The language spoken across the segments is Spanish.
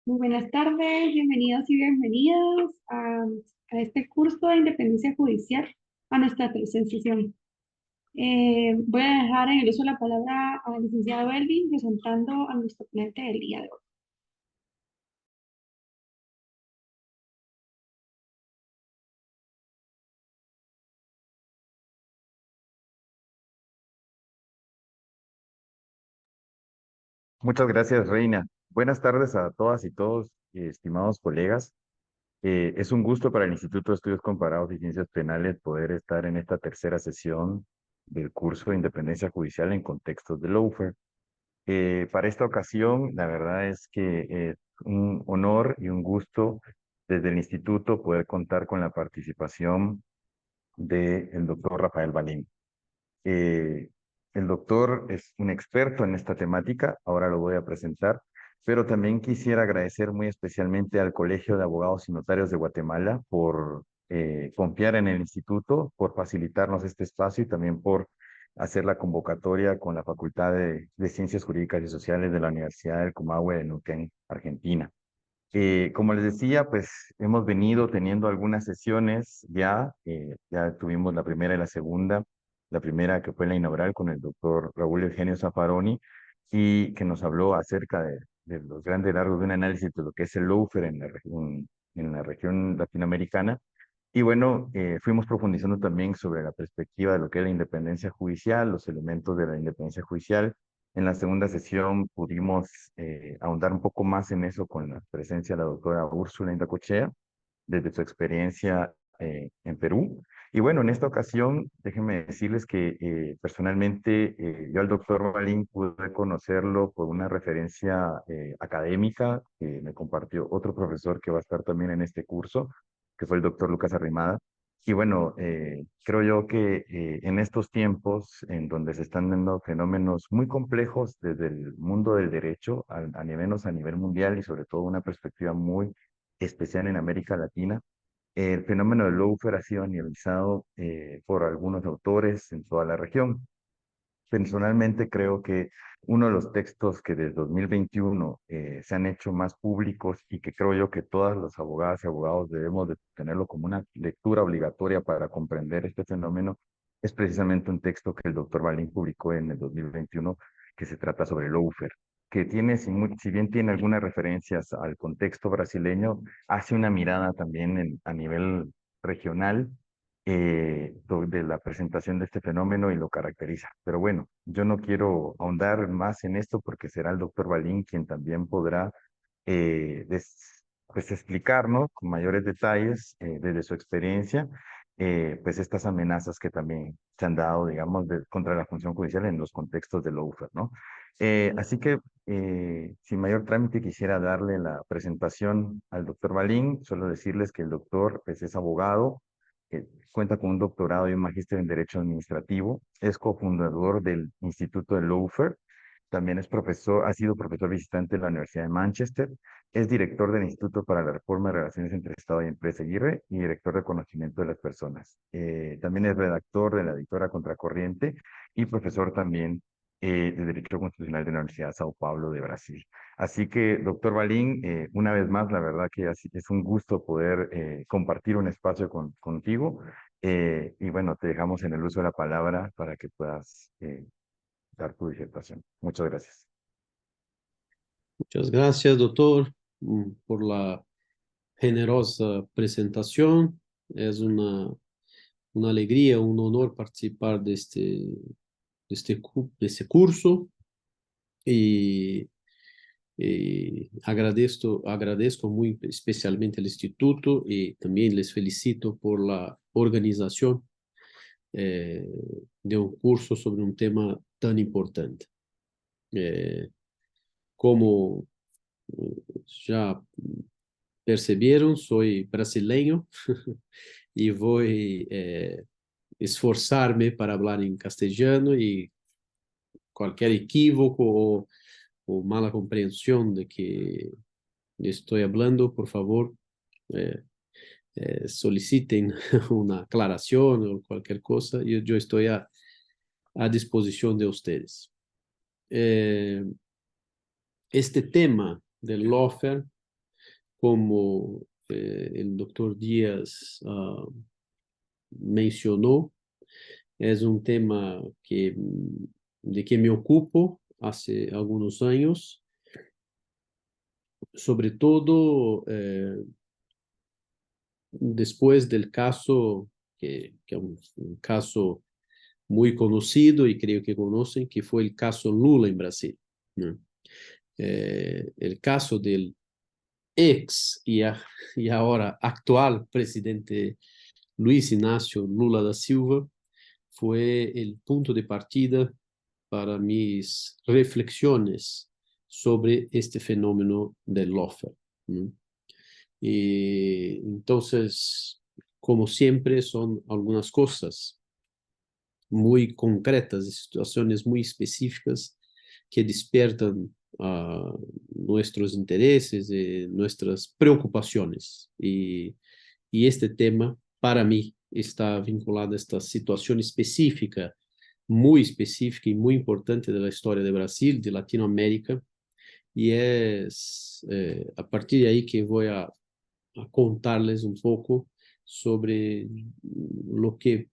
Muy buenas tardes, bienvenidos y bienvenidas a este curso de independencia judicial, a nuestra tercera sesión. Voy a dejar en el uso de la palabra al licenciado Elvin, presentando a nuestro ponente del día de hoy. Muchas gracias, Reina. Buenas tardes a todas y todos, estimados colegas. Es un gusto para el Instituto de Estudios Comparados y Ciencias Penales poder estar en esta tercera sesión del curso de Independencia Judicial en contextos de lawfare. Para esta ocasión, la verdad es que es un honor y un gusto desde el instituto poder contar con la participación del doctor Rafael Balín. Eh, el doctor es un experto en esta temática, ahora lo voy a presentar, pero también quisiera agradecer muy especialmente al Colegio de Abogados y Notarios de Guatemala por confiar en el instituto, por facilitarnos este espacio y también por hacer la convocatoria con la Facultad de Ciencias Jurídicas y Sociales de la Universidad del Comahue de Neuquén, Argentina. Como les decía, pues hemos venido teniendo algunas sesiones ya tuvimos la primera y la primera que fue la inaugural con el doctor Raúl Eugenio Zaffaroni y que nos habló acerca de los grandes rasgos de un análisis de lo que es el lawfare en la región latinoamericana. Y bueno, fuimos profundizando también sobre la perspectiva de lo que es la independencia judicial, los elementos de la independencia judicial. En la segunda sesión pudimos ahondar un poco más en eso con la presencia de la doctora Úrsula Indacochea, desde su experiencia en Perú. Y bueno, en esta ocasión, déjenme decirles que personalmente yo al doctor Balín pude conocerlo por una referencia académica que me compartió otro profesor que va a estar también en este curso, que fue el doctor Lucas Arrimada. Y bueno, creo yo que en estos tiempos en donde se están dando fenómenos muy complejos desde el mundo del derecho, a nivel mundial y sobre todo una perspectiva muy especial en América Latina, el fenómeno del lawfare ha sido analizado por algunos autores en toda la región. Personalmente creo que uno de los textos que desde 2021 se han hecho más públicos y que creo yo que todas las abogadas y abogados debemos de tenerlo como una lectura obligatoria para comprender este fenómeno es precisamente un texto que el doctor Balín publicó en el 2021 que se trata sobre el lawfare, que tiene, si bien tiene algunas referencias al contexto brasileño, hace una mirada también a nivel regional de la presentación de este fenómeno y lo caracteriza. Pero bueno, yo no quiero ahondar más en esto porque será el doctor Balín quien también podrá pues explicarnos con mayores detalles desde su experiencia, pues estas amenazas que también se han dado, digamos, contra la función judicial en los contextos del lawfare, ¿no? Así que, sin mayor trámite, quisiera darle la presentación al doctor Balín, solo decirles que el doctor pues, es abogado, cuenta con un doctorado y un magíster en Derecho Administrativo, es cofundador del Instituto de Lawfare, también es profesor, ha sido profesor visitante de la Universidad de Manchester, es director del Instituto para la Reforma de Relaciones entre Estado y Empresa IRRE y director de conocimiento de las personas. También es redactor de la editora Contracorriente y profesor también de Derecho Constitucional de la Universidad de Sao Paulo de Brasil. Así que, doctor Balín, una vez más, la verdad que es un gusto poder compartir un espacio contigo. Y bueno, te dejamos en el uso de la palabra para que puedas dar tu disertación. Muchas gracias. Muchas gracias, doctor, por la generosa presentación. Es una alegría, un honor participar de este curso y, agradezco muy especialmente al instituto y también les felicito por la organización eh, de un curso sobre un tema tan importante. Eh, como ya percibieron, soy brasileño y voy esforzarme para hablar en castellano y cualquier equívoco o mala comprensión de que estoy hablando, por favor, eh, soliciten una aclaración o cualquier cosa. Yo estoy a disposición de ustedes. Eh, este tema del lawfare como el doctor Díaz mencionó, es un tema de que me ocupo hace algunos años, sobre todo después del caso, que es un caso muy conocido y creo que conocen, que fue el caso Lula en Brasil, ¿no? El caso del ex y ahora actual presidente Luis Inácio Lula da Silva fue el punto de partida para mis reflexiones sobre este fenómeno del lawfare, ¿no? Y entonces, como siempre, son algunas cosas muy concretas, situaciones muy específicas que despiertan nuestros intereses, nuestras preocupaciones. Y este tema, para mí, está vinculado a esta situación específica, muy específica y muy importante de la historia de Brasil, de Latinoamérica. Y es a partir de ahí que voy a contarles un poco sobre lo que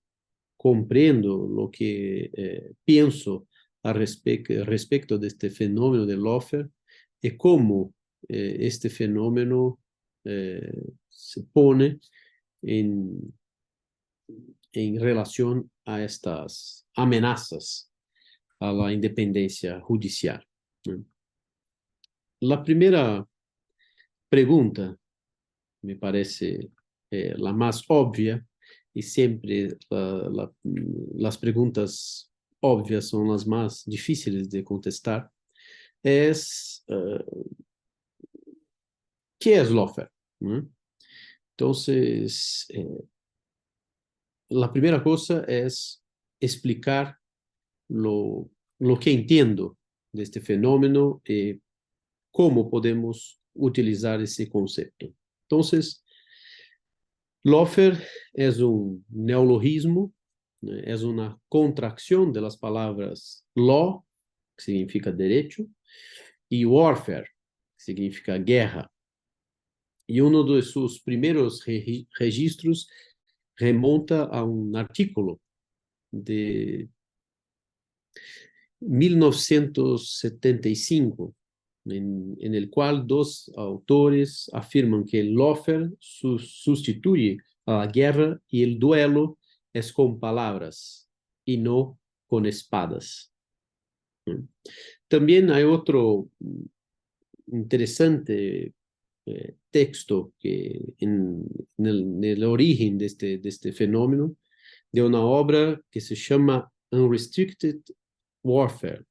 comprendo, lo que pienso respecto de este fenómeno del lawfare y cómo este fenómeno se pone en, en relación a estas amenazas a la independencia judicial, ¿no? La primera pregunta me parece la más obvia, y siempre las preguntas obvias son las más difíciles de contestar, es ¿qué es lawfare? ¿No? Entonces, la primera cosa es explicar lo que entiendo de este fenómeno y cómo podemos utilizar ese concepto. Entonces, lawfare es un neologismo, es una contracción de las palabras law, que significa derecho, y warfare, que significa guerra. Y uno de sus primeros registros remonta a un artículo de 1975, en el cual dos autores afirman que el lawfare sustituye a la guerra y el duelo es con palabras y no con espadas. También hay otro interesante texto que en el origen de este fenómeno, de una obra que se llama Unrestricted Warfare,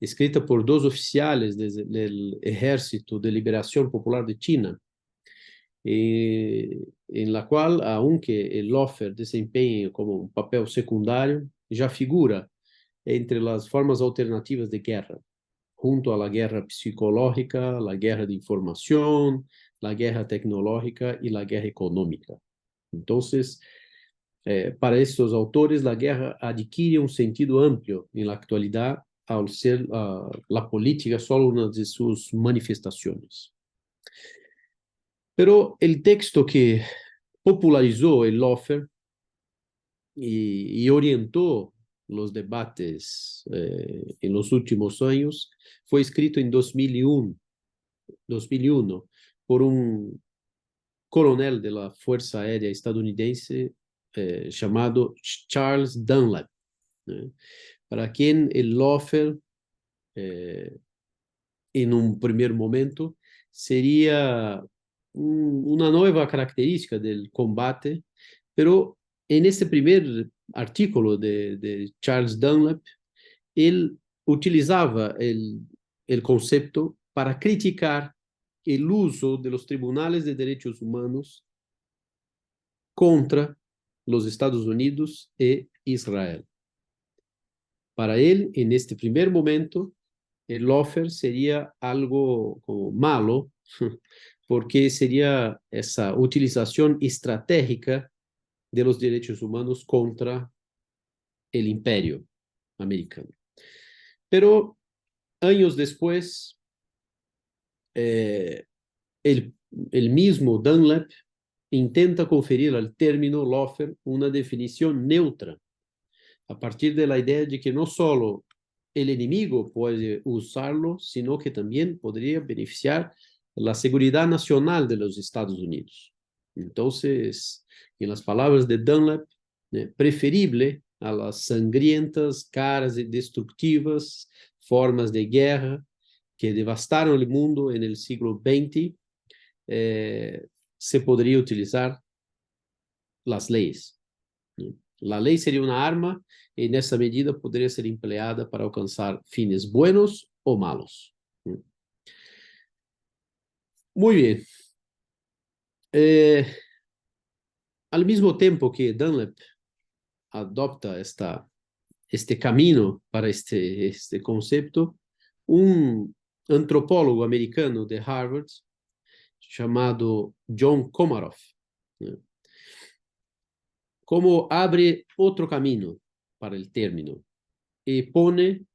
escrita por dos oficiales del Ejército de Liberación Popular de China, en la cual, aunque el lawfare desempeña como un papel secundario, ya figura entre las formas alternativas de guerra, junto a la guerra psicológica, la guerra de información, la guerra tecnológica y la guerra económica. Entonces, para estos autores, la guerra adquiere un sentido amplio en la actualidad al ser la política solo una de sus manifestaciones. Pero el texto que popularizó el lawfare y orientó los debates en los últimos años fue escrito en 2001 por un coronel de la Fuerza Aérea estadounidense llamado Charles Dunlap, para quien el lawfare en un primer momento sería una nueva característica del combate, pero en este primer artículo de Charles Dunlap, él utilizaba el concepto para criticar el uso de los tribunales de derechos humanos contra los Estados Unidos e Israel. Para él, en este primer momento, el lawfare sería algo como malo, porque sería esa utilización estratégica de los derechos humanos contra el imperio americano. Pero años después, el el mismo Dunlap intenta conferir al término lawfare una definición neutra, a partir de la idea de que no solo el enemigo puede usarlo, sino que también podría beneficiar la seguridad nacional de los Estados Unidos. Entonces, en las palabras de Dunlap, preferible a las sangrientas, caras y destructivas formas de guerra que devastaron el mundo en el siglo XX, se podría utilizar las leyes. La ley sería una arma y en esa medida podría ser empleada para alcanzar fines buenos o malos. Muy bien. Al mismo tiempo que Dunlap adopta este camino para este concepto, un antropólogo americano de Harvard llamado John Comaroff, como abre otro camino para el término y pone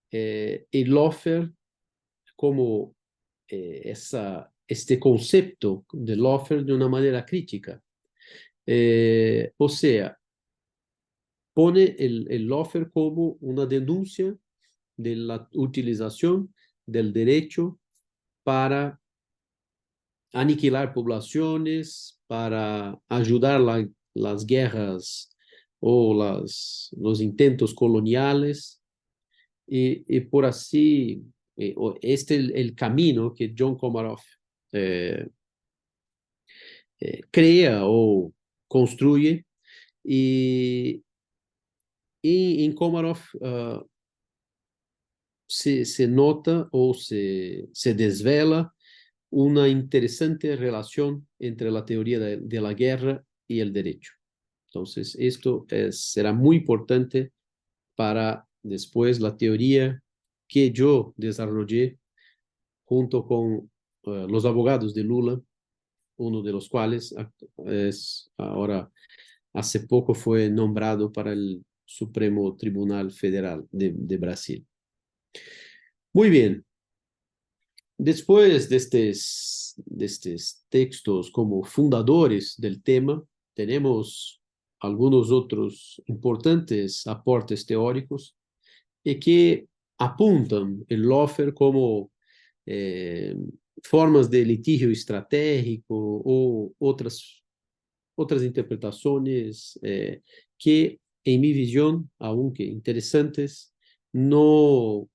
el lawfare como este concepto de lawfare de una manera crítica. O sea, pone el lawfare como una denuncia de la utilización del derecho para aniquilar poblaciones, para ayudar las guerras o los intentos coloniales, y por así, este es el camino que John Comaroff crea o construye, y en Komarov se nota o se desvela una interesante relación entre la teoría de la guerra y el derecho. Entonces, esto será muy importante para después la teoría que yo desarrollé junto con los abogados de Lula, uno de los cuales ahora hace poco fue nombrado para el Supremo Tribunal Federal de Brasil. Muy bien. Después de estos textos como fundadores del tema, tenemos algunos otros importantes aportes teóricos y que apuntan el lawfare como formas de litigio estratégico o otras interpretaciones que, en mi visión, aunque interesantes, no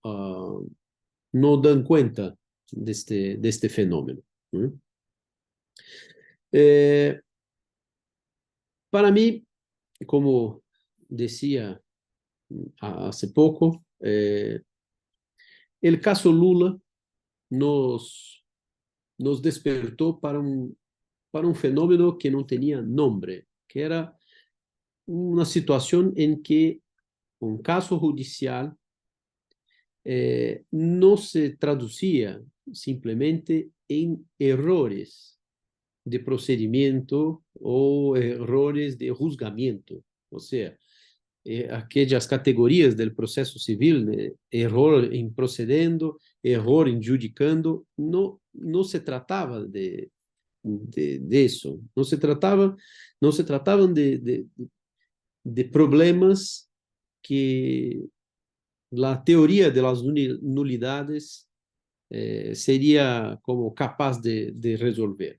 dan cuenta de este fenómeno. Para mí, como decía hace poco, el caso Lula nos despertó para un fenómeno que no tenía nombre, que era una situación en que un caso judicial no se traducía simplemente en errores de procedimiento o errores de juzgamiento. O sea, aquellas categorías del proceso civil, error en procedendo, error en judicando, no se trataba de eso. No se trataban de problemas que la teoría de las nulidades sería como capaz de resolver.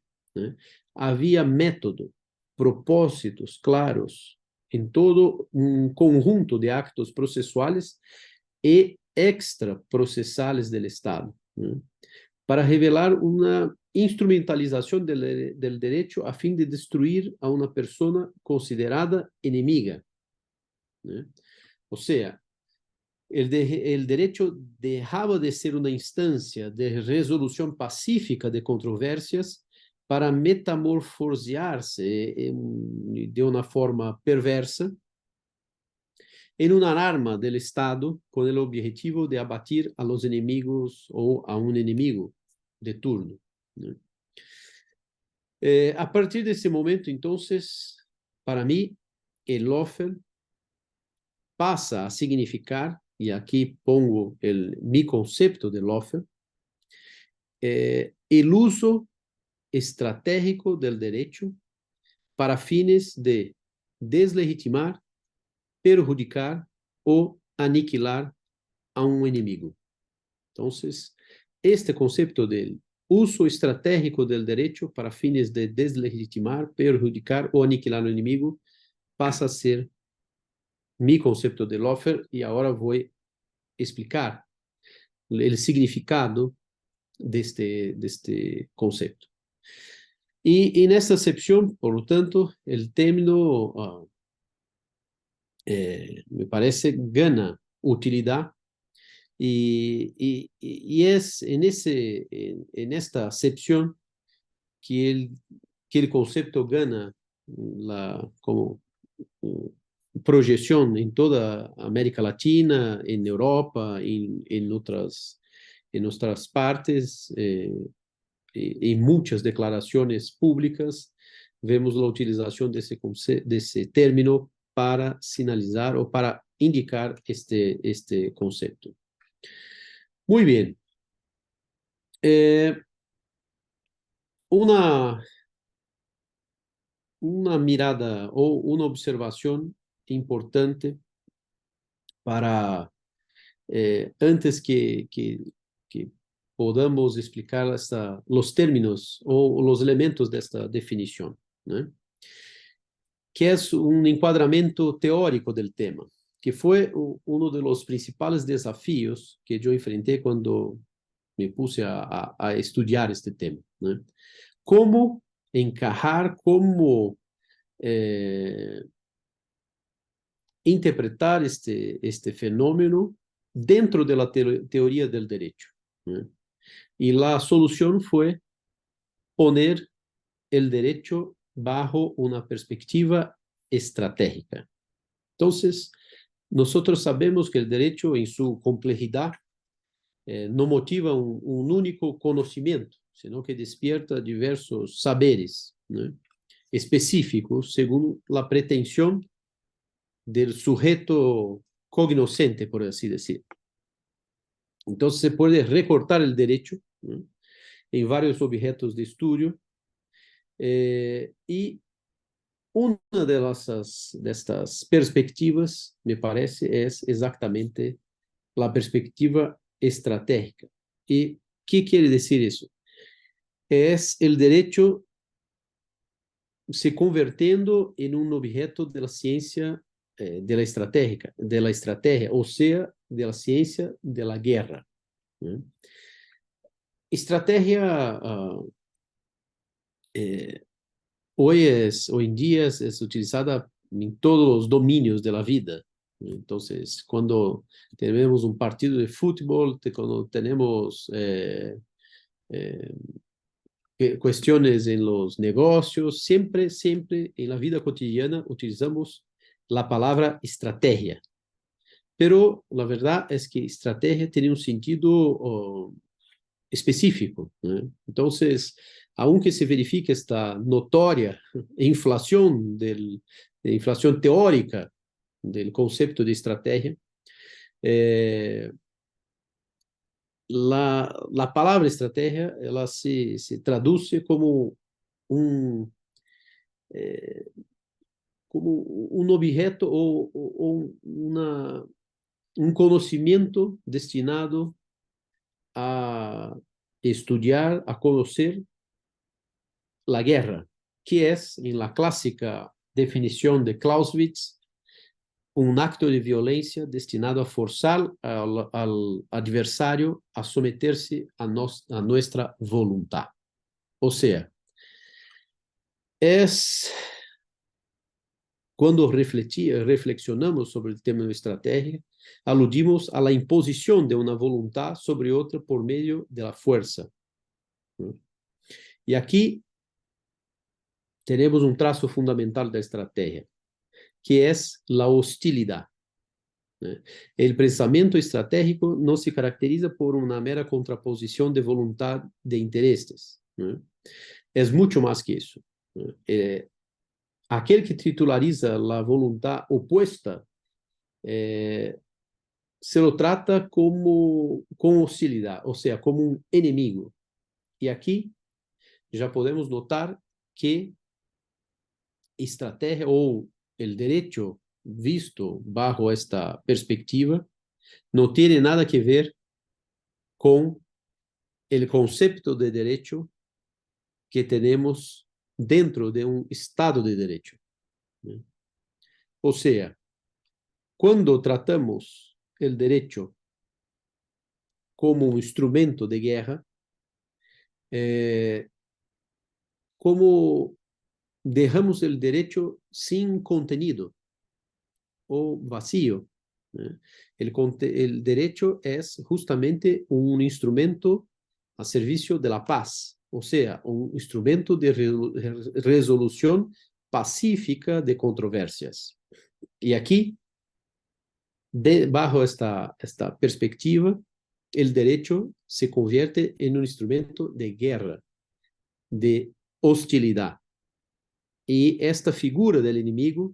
Había método, propósitos claros en todo un conjunto de actos procesuales y extraprocesales del Estado, para revelar una instrumentalización del derecho a fin de destruir a una persona considerada enemiga. O sea, el derecho dejaba de ser una instancia de resolución pacífica de controversias para metamorfosearse de una forma perversa en una arma del Estado con el objetivo de abatir a los enemigos o a un enemigo de turno. A partir de ese momento, entonces, para mí, el lawfare pasa a significar, y aquí pongo mi concepto de lawfare, el uso estratégico del derecho para fines de deslegitimar, perjudicar o aniquilar a um inimigo. Então, este conceito del uso estratégico del derecho para fines de deslegitimar, perjudicar o aniquilar o inimigo passa a ser mi conceito de lawfare, e agora vou explicar o significado deste conceito. E nessa acepção, por lo tanto, o término me parece gana utilidade e é nesta acepção que o conceito gana como projeção em toda a América Latina, em Europa, em outras partes, em muitas declarações públicas, vemos a utilização desse término para sinalizar ou para indicar este conceito. Muito bem. Uma mirada ou uma observação importante para antes que podamos explicar os términos ou os elementos desta definição, né? Que é enquadramento teórico do tema, que foi dos principais desafios que eu enfrentei quando me puse a estudar este tema, né? Como encajar, como interpretar este fenômeno dentro da teoria do direito, né? E a solução foi poner o direito bajo uma perspectiva estratégica. Então, nós sabemos que o direito, em sua complexidade, não motiva um único conhecimento, senão que despierta diversos saberes, né, específicos, segundo a pretensão do sujeito cognoscente, por assim dizer. Então, se pode recortar o direito, né, em vários objetos de estudo, e uma destas perspectivas, me parece, é exatamente a perspectiva estratégica. E o que quer dizer isso? É o direito se convertendo em um objeto da ciência da estratégia, ou seja, da ciência da guerra, né? Estratégia hoje em dia é utilizada em todos os domínios da vida. Então, quando temos um partido de futebol, quando temos questões em los negócios, sempre em la vida cotidiana utilizamos a palavra estratégia. Pero a verdade é que estratégia tem um sentido específico, né? Então, aunque se verifique esta notória inflação inflação teórica do conceito de estratégia, a palavra estratégia ela se traduz como um objeto ou um conhecimento destinado a estudar, a conhecer a guerra, que é, em la clássica definição de Clausewitz, um acto de violência destinado a forçar al adversário a someter-se a nossa vontade. Ou seja, quando reflexionamos sobre o tema de estratégia, aludimos a la imposição de uma vontade sobre outra por meio da força. E aqui temos um traço fundamental da estratégia, que é a hostilidade. O pensamento estratégico não se caracteriza por uma mera contraposição de vontade de interesses. É muito mais que isso. Aquele que titulariza a vontade oposta se lo trata com hostilidade, ou seja, como um inimigo. E aqui já podemos notar que estratégia ou o direito visto bajo esta perspectiva não tem nada que ver com o conceito de direito que temos dentro de um Estado de Direito. Ou seja, quando tratamos o direito como um instrumento de guerra, como dejamos o direito sem contenido ou vacío. El derecho es justamente un instrumento a servicio de la paz, o sea, un instrumento de resolución pacífica de controversias. Y aquí, bajo esta perspectiva, el derecho se convierte en un instrumento de guerra, de hostilidad. Y esta figura del enemigo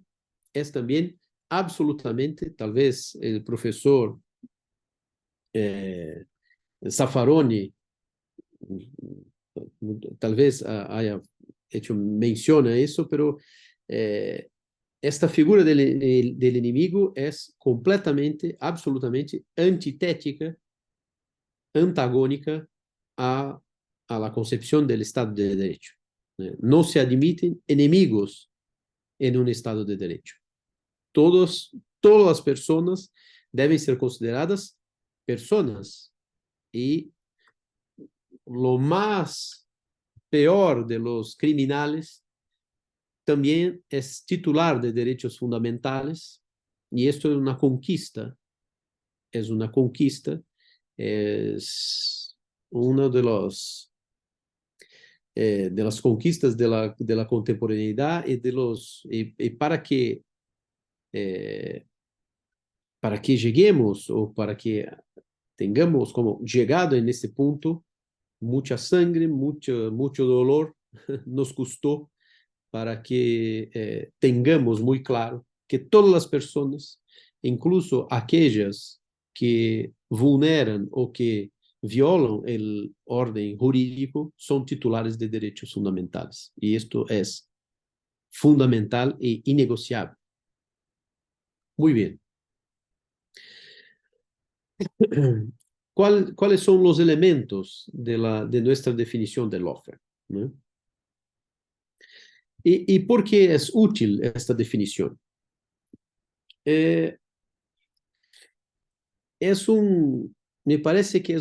es también absolutamente, tal vez el profesor Zaffaroni tal vez haya hecho mención a eso, pero esta figura del enemigo es completamente, absolutamente antitética, antagónica a la concepción del Estado de Derecho. No se admiten enemigos en un Estado de Derecho. Todas las personas deben ser consideradas personas y lo más peor de los criminales también es titular de derechos fundamentales y esto es una conquista, es uno de las conquistas de la contemporaneidad y para que lleguemos o para que tengamos como llegado en este punto, mucha sangre, mucho dolor nos costó para que tengamos muy claro que todas las personas, incluso aquellas que vulneran o que violan el orden jurídico, son titulares de derechos fundamentales. Y esto es fundamental e innegociable. Muy bien. ¿Cuáles son los elementos de nuestra definición de lawfare? ¿No? ¿Y por qué es útil esta definición? Me parece que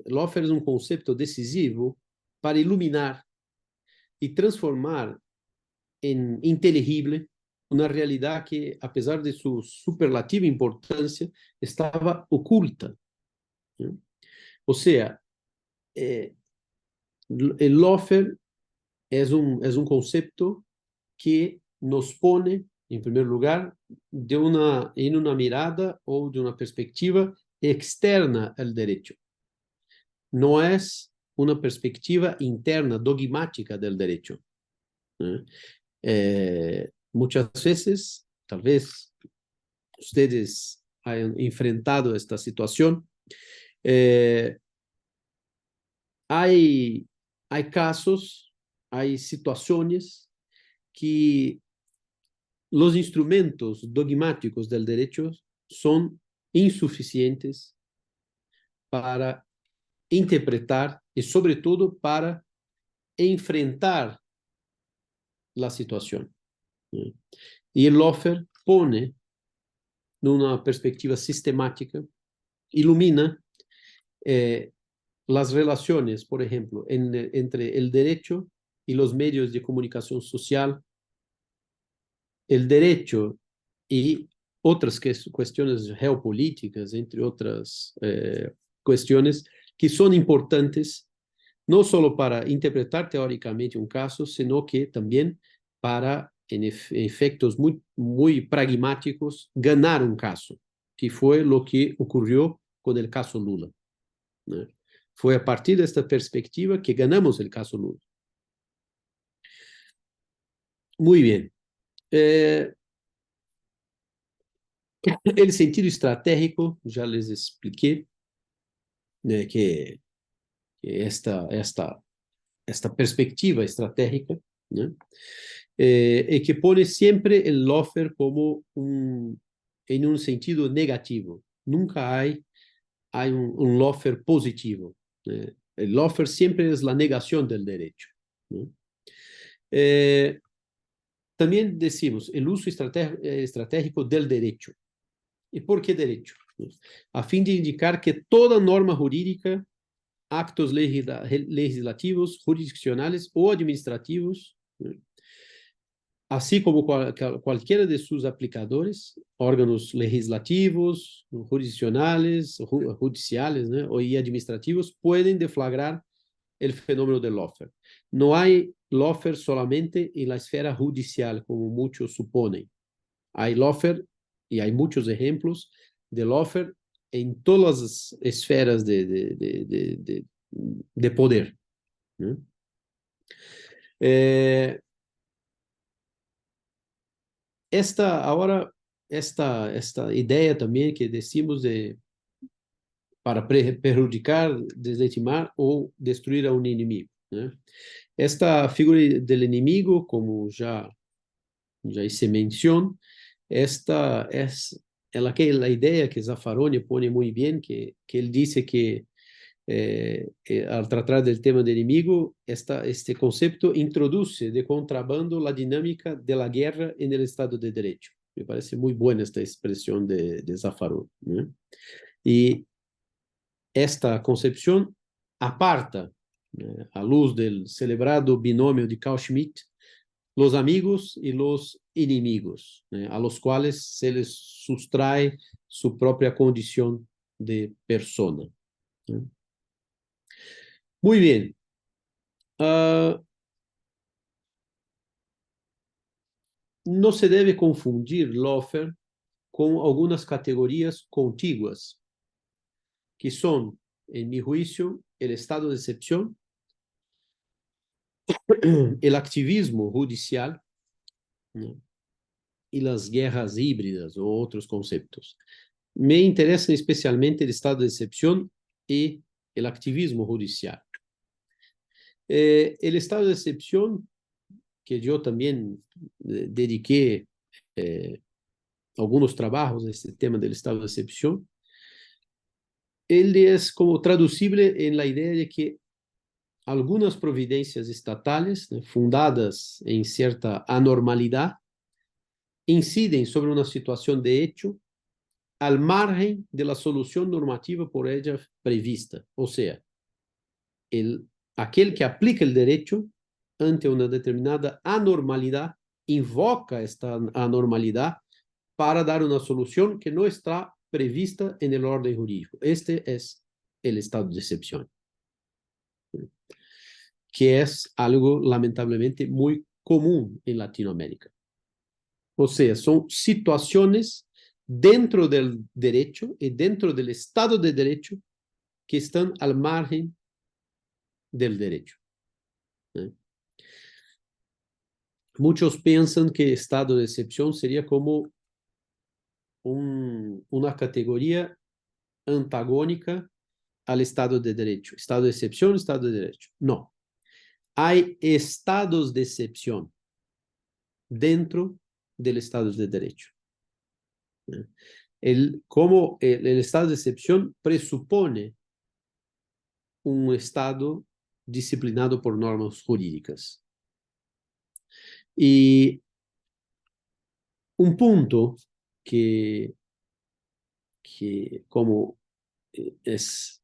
lawfare es un concepto decisivo para iluminar y transformar en inteligible una realidad que, a pesar de su superlativa importancia, estaba oculta. ¿No? O sea, el lawfare es un concepto que nos pone, en primer lugar, en una mirada o de una perspectiva externa al derecho. No es una perspectiva interna, dogmática del derecho. Muchas veces, tal vez ustedes hayan enfrentado esta situación, hay casos, hay situaciones que los instrumentos dogmáticos del derecho son insuficientes para interpretar y sobre todo para enfrentar la situación. Y el lawfare pone en una perspectiva sistemática, ilumina las relaciones, por ejemplo, entre el derecho y los medios de comunicación social, el derecho y otras cuestiones geopolíticas, entre otras cuestiones que son importantes no solo para interpretar teóricamente un caso, sino que también para, en efectos muy pragmáticos, ganar un caso, que fue lo que ocurrió con el caso Lula. ¿No? Fue a partir de esta perspectiva que ganamos el caso Lula. Muy bien. El sentido estratégico, ya les expliqué que esta esta perspectiva estratégica, ¿no? Y que pone siempre el lawfare como en un sentido negativo. Nunca hay un lawfare positivo. El lawfare siempre es la negación del derecho, ¿no? También decimos el uso estratégico del derecho. ¿Y por qué derecho? A fin de indicar que toda norma jurídica, actos legislativos, jurisdiccionales o administrativos, ¿no? Así como cualquiera de sus aplicadores, órganos legislativos, jurisdiccionales, judiciales, ¿no? Y administrativos, pueden deflagrar el fenómeno del lawfare. No hay lawfare solamente en la esfera judicial, como muchos suponen. Hay lawfare, y hay muchos ejemplos de lawfare en todas las esferas de poder, ¿no? Esta idea también que decimos para perjudicar, deslegitimar o destruir a un enemigo, ¿no? Esta figura del enemigo, como ya hice mención, esta es la idea que Zaffaroni pone muy bien, que él dice que al tratar del tema del enemigo, este concepto introduce de contrabando la dinámica de la guerra en el Estado de Derecho. Me parece muy buena esta expresión de Zaffaroni, ¿no? Y esta concepción aparta, a luz del celebrado binomio de Carl Schmitt, los amigos y los enemigos, a los cuales se les sustrae su propia condición de persona, ¿no? Muy bien. No se debe confundir lawfare con algunas categorías contiguas, que son, en mi juicio, el estado de excepción, el activismo judicial, ¿no? Y las guerras híbridas o otros conceptos. Me interesa especialmente el estado de excepción y el activismo judicial. El estado de excepción, que yo también dediqué algunos trabajos a este tema del estado de excepción, él es como traducible en la idea de que algunas providencias estatales, ¿no?, fundadas en cierta anormalidad, inciden sobre una situación de hecho al margen de la solución normativa por ella prevista. O sea, aquel que aplica el derecho ante una determinada anormalidad invoca esta anormalidad para dar una solución que no está prevista en el orden jurídico. Este es el estado de excepción, que es algo lamentablemente muy común en Latinoamérica. O sea, son situaciones dentro del derecho y dentro del Estado de Derecho que están al margen del derecho, ¿eh? Muchos piensan que estado de excepción sería como una categoría antagónica al Estado de Derecho. Estado de excepción, Estado de Derecho. No. Hay estados de excepción dentro del Estado de Derecho. Como el estado de excepción presupone un Estado disciplinado por normas jurídicas. Y un punto que como es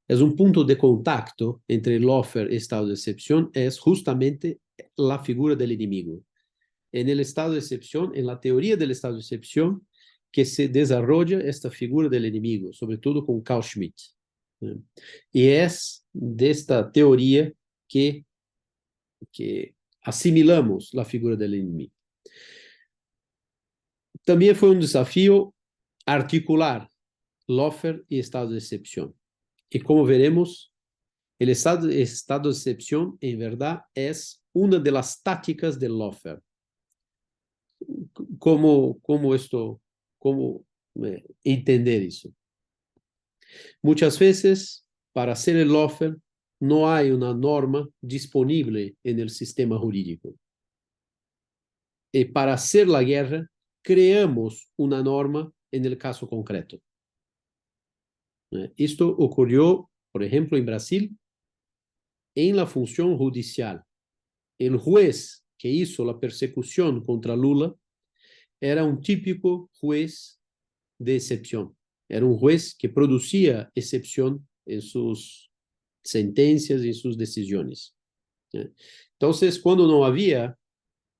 un punto de contacto entre lawfare y estado de excepción, es justamente la figura del enemigo. En el estado de excepción, en la teoría del estado de excepción, que se desarrolla esta figura del enemigo, sobre todo con Carl Schmitt. Y es de esta teoría que asimilamos la figura del enemigo. También fue un desafío articular lawfare y estado de excepción. Y como veremos, el estado de excepción, en verdad, es una de las tácticas del lawfare. ¿Cómo entender eso? Muchas veces, para hacer el lawfare, no hay una norma disponible en el sistema jurídico. Y para hacer la guerra, creamos una norma en el caso concreto. Esto ocurrió, por ejemplo, en Brasil, en la función judicial. El juez que hizo la persecución contra Lula era un típico juez de excepción. Era un juez que producía excepción en sus sentencias y en sus decisiones. Entonces, cuando no había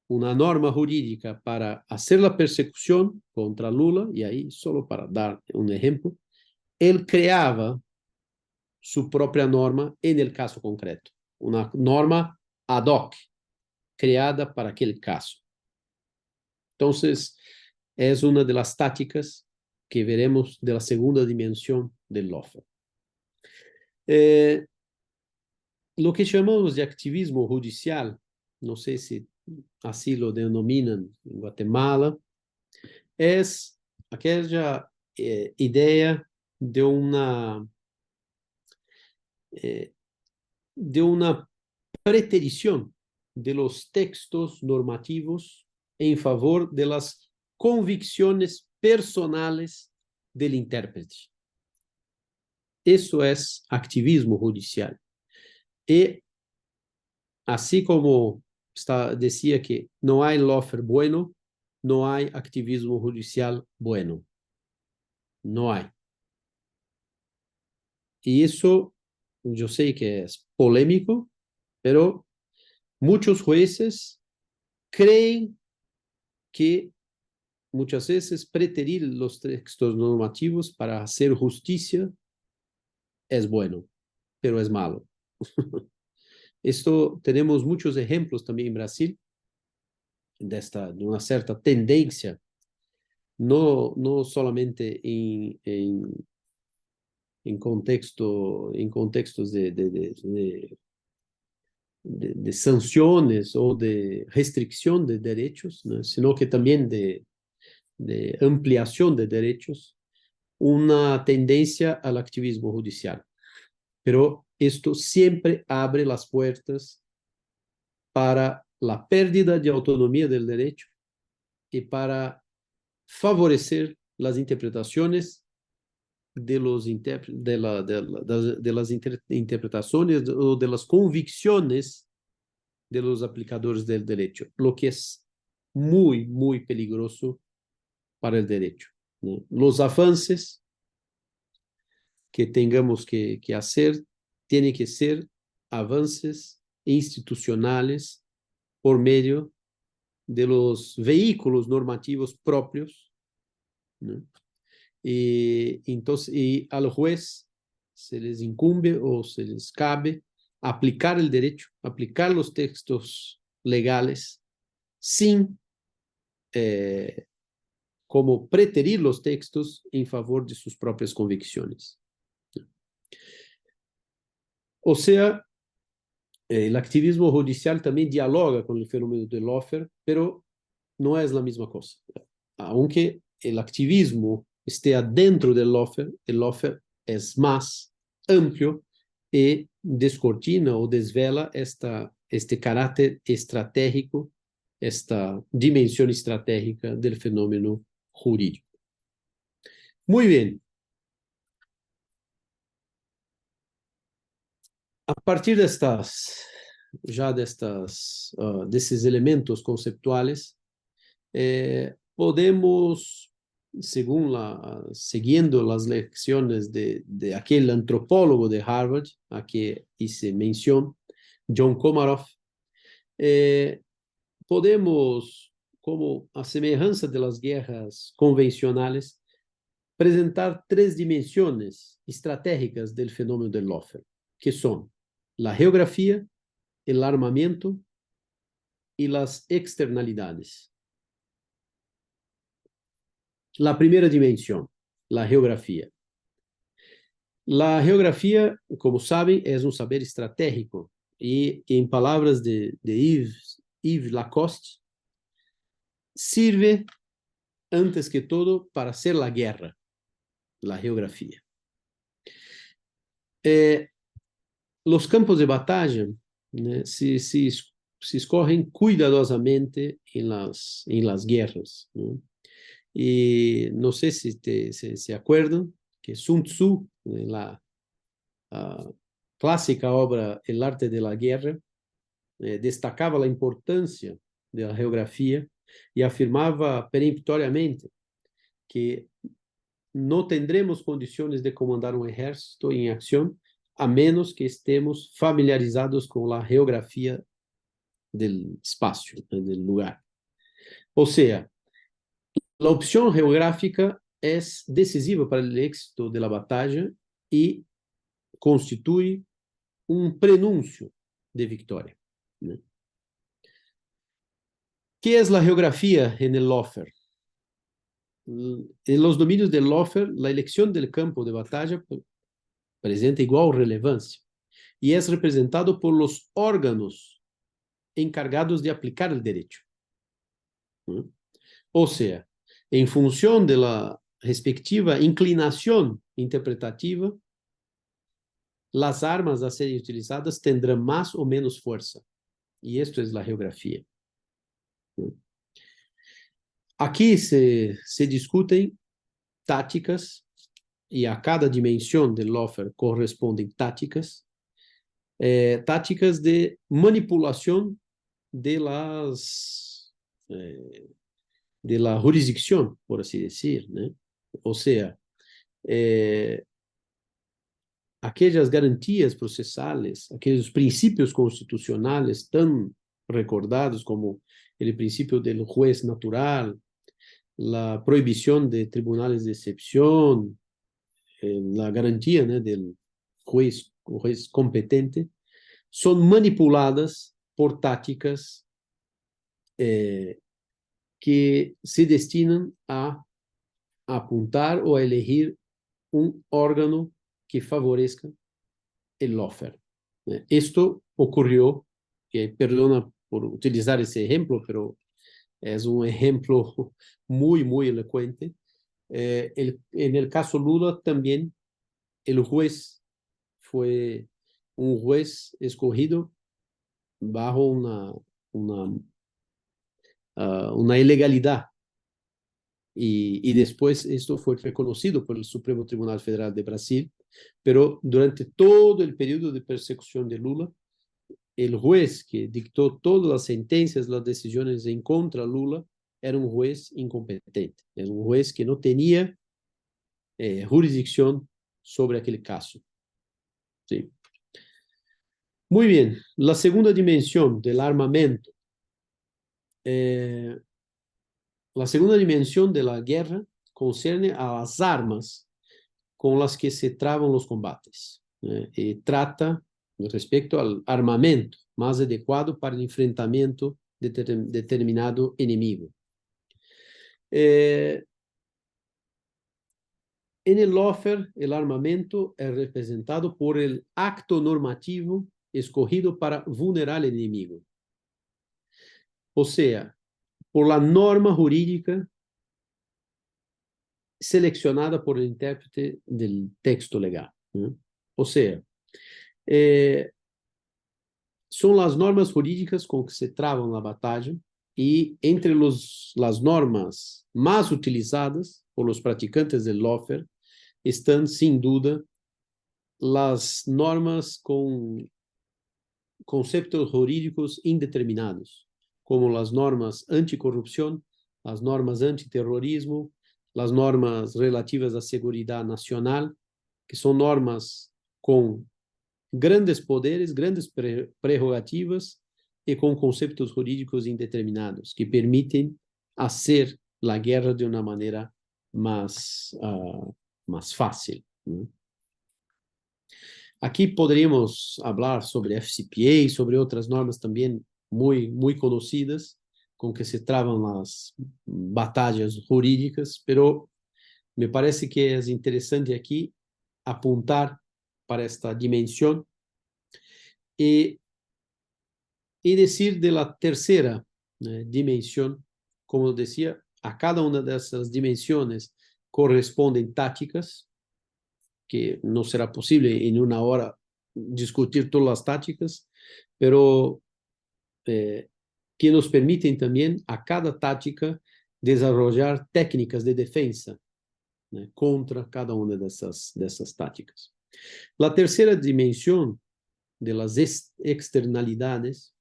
una norma jurídica para hacer la persecución contra Lula, y ahí solo para dar un ejemplo, él creaba su propia norma en el caso concreto, una norma ad hoc, creada para aquel caso. Entonces, es una de las tácticas que veremos de la segunda dimensión del lawfare. Lo que llamamos de activismo judicial, no sé si así lo denominan en Guatemala, es aquella idea de una preterición de los textos normativos en favor de las convicciones personales del intérprete. Eso es activismo judicial. Y así como decía que no hay lawfare bueno, no hay activismo judicial bueno. No hay. Y eso yo sé que es polémico, pero muchos jueces creen que muchas veces preterir los textos normativos para hacer justicia es bueno, pero es malo. Esto tenemos muchos ejemplos también en Brasil de una cierta tendencia, no solamente en contextos de sanciones o de restricción de derechos, ¿no? Sino que también de ampliación de derechos, una tendencia al activismo judicial. Pero esto siempre abre las puertas para la pérdida de autonomía del derecho y para favorecer las interpretaciones de las interpretaciones o de las convicciones de los aplicadores del derecho, lo que es muy, muy peligroso para el derecho, ¿no? Los avances que tengamos que hacer tienen que ser avances institucionales por medio de los vehículos normativos propios, ¿no? Y al juez se les incumbe o se les cabe aplicar el derecho, aplicar los textos legales sin como preterir los textos en favor de sus propias convicciones. O sea, el activismo judicial también dialoga con el fenómeno del lawfare, pero no es la misma cosa. Aunque el activismo esté adentro del lawfare, el lawfare es más amplio y descortina o desvela este carácter estratégico, esta dimensión estratégica del fenómeno jurídico. Muy bien. A partir de esses elementos conceptuales, podemos, siguiendo las lecciones de aquel antropólogo de Harvard, a que hice mención, John Komaroff, podemos, como a semejanza de las guerras convencionales, presentar tres dimensiones estratégicas del fenómeno del lawfare, que son la geografía, el armamento y las externalidades. La primera dimensión, la geografía. La geografía, como saben, es un saber estratégico y, en palabras de Yves Lacoste, sirve antes que todo para hacer la guerra, la geografía. Los campos de batalla, né, se escorrem cuidadosamente em las guerras, né? Y no sé si se acuerdan que Sun Tzu, en la clásica obra El arte de la guerra, destacaba la importancia de la geografía y afirmaba peremptoriamente que no tendremos condiciones de comandar un ejército en acción a menos que estemos familiarizados con la geografía del espacio, del lugar. O sea, la opción geográfica es decisiva para el éxito de la batalla y constituye un prenuncio de victoria, ¿no? ¿Qué es la geografía en el Lofer? En los dominios del Lofer, la elección del campo de batalla presenta igual relevancia y es representado por los órganos encargados de aplicar el derecho, ¿no? O sea, en función de la respectiva inclinación interpretativa, las armas a ser utilizadas tendrán más o menos fuerza. Y esto es la geografía. Aquí se discuten tácticas y a cada dimensión del Lofer corresponden tácticas, tácticas de manipulación de la jurisdicción, por así decir, ¿no? O sea, aquellas garantías procesales, aquellos principios constitucionales tan recordados como el principio del juez natural, la prohibición de tribunales de excepción, la garantía, ¿no?, del juez competente, son manipuladas por tácticas que se destinan a apuntar o a elegir un órgano que favorezca el Lofer. Esto ocurrió, perdona por utilizar ese ejemplo, pero es un ejemplo muy, muy elocuente. En el caso Lula también el juez fue un juez escogido bajo una ilegalidad. Y después esto fue reconocido por el Supremo Tribunal Federal de Brasil, pero durante todo el periodo de persecución de Lula, el juez que dictó todas las sentencias, las decisiones en contra de Lula, era un juez incompetente, era un juez que no tenía jurisdicción sobre aquel caso. ¿Sí? Muy bien, la segunda dimensión del armamento. La segunda dimensión de la guerra concierne a las armas con las que se traban los combates. Y trata respecto al armamento más adecuado para el enfrentamiento de determinado enemigo. En el Lofer, el armamento es representado por el acto normativo escogido para vulnerar al enemigo. O sea, por la norma jurídica seleccionada por el intérprete del texto legal, ¿no? O sea, son las normas jurídicas con que se traba la batalla y entre las normas más utilizadas por los practicantes del Lofer están sin duda las normas con conceptos jurídicos indeterminados, como las normas anticorrupción, las normas antiterrorismo, las normas relativas a seguridad nacional, que son normas con grandes poderes, grandes prerrogativas y con conceptos jurídicos indeterminados, que permiten hacer la guerra de una manera más fácil, ¿no? Aquí podríamos hablar sobre FCPA y sobre otras normas también muy, muy conocidas con que se traban las batallas jurídicas, pero me parece que es interesante aquí apuntar para esta dimensión y decir de la tercera dimensión. Como decía, a cada una de esas dimensiones corresponden tácticas, que no será posible en una hora discutir todas las tácticas, pero que nos permiten también a cada táctica desarrollar técnicas de defensa, né, contra cada una dessas táticas. La tercera dimensión de las externalidades,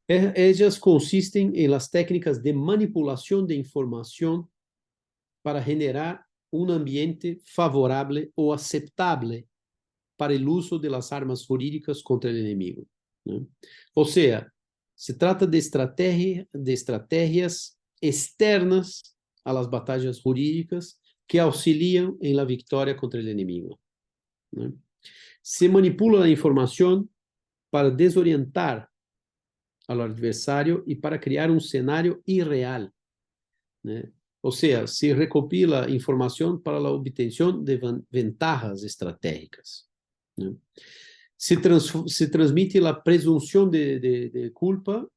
ellas consisten en las técnicas de manipulación de información para generar un ambiente favorable o aceptable para el uso de las armas jurídicas contra el enemigo, ¿no? O sea, se trata de estrategias externas a las batallas jurídicas que auxilian en la victoria contra el enemigo, ¿no? Se manipula la información para desorientar al adversario y para crear un escenario irreal, ¿no? O sea, se recopila información para la obtención de ventajas estratégicas, ¿no? Se transmite la presunción de culpa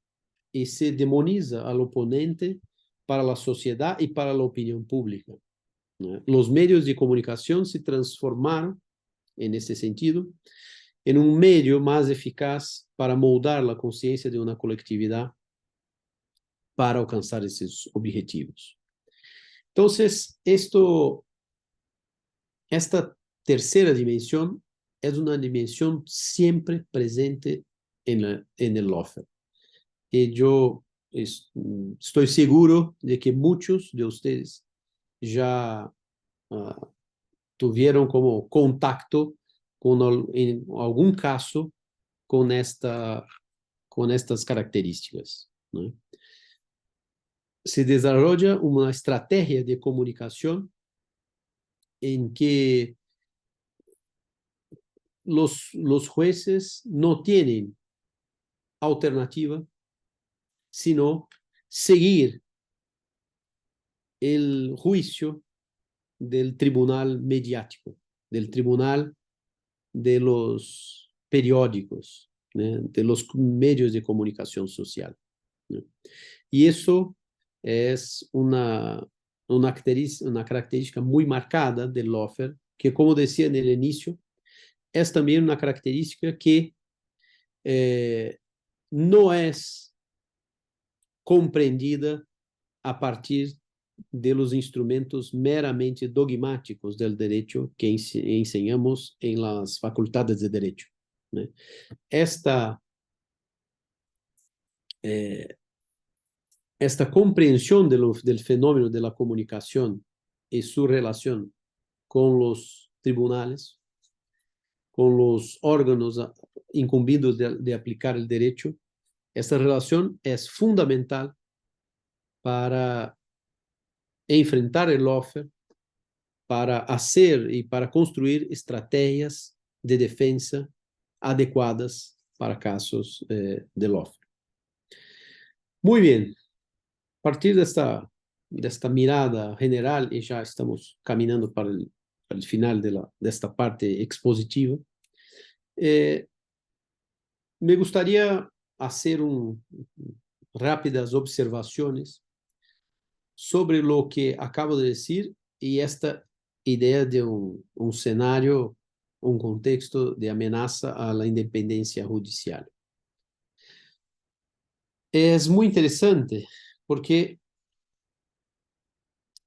y se demoniza al oponente para la sociedad y para la opinión pública, ¿no? Los medios de comunicación se transformaron, en ese sentido, en un medio más eficaz para moldar la conciencia de una colectividad para alcanzar esos objetivos. Entonces, esta tercera dimensión es una dimensión siempre presente en el lawfare. Y yo estoy seguro de que muchos de ustedes ya tuvieron como contacto en algún caso con estas características, ¿no? Se desarrolla una estrategia de comunicación en que los jueces no tienen alternativa sino seguir el juicio del tribunal mediático, del tribunal de los periódicos, ¿no? De los medios de comunicación social, ¿no? Y eso es una característica muy marcada del lawfare, que, como decía en el inicio, es también una característica que no es comprendida a partir de los instrumentos meramente dogmáticos del derecho que enseñamos en las facultades de derecho, ¿no? Esta comprensión del fenómeno de la comunicación y su relación con los tribunales, con los órganos incumbidos de aplicar el derecho, esta relación es fundamental para enfrentar el lawfare, para hacer y para construir estrategias de defensa adecuadas para casos de lawfare. Muy bien, a partir de esta mirada general, y ya estamos caminando para el final de esta parte expositiva, me gustaría hacer rápidas observaciones sobre lo que acabo de decir y esta idea de un escenario, un contexto de amenaza a la independencia judicial. Es muy interesante porque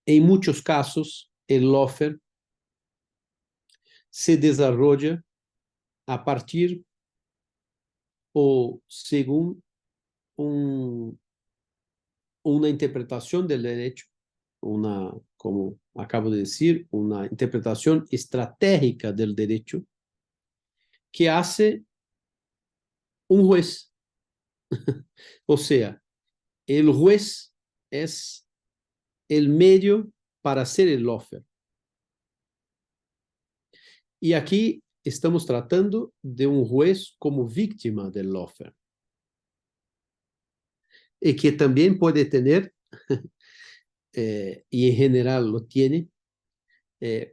en muchos casos el lawfare se desarrolla a partir o según una interpretación del derecho, como acabo de decir, una interpretación estratégica del derecho que hace un juez. O sea, el juez es el medio para hacer el lawfare. Y aquí estamos tratando de un juez como víctima del lawfare. Y que también puede tener, y en general lo tiene,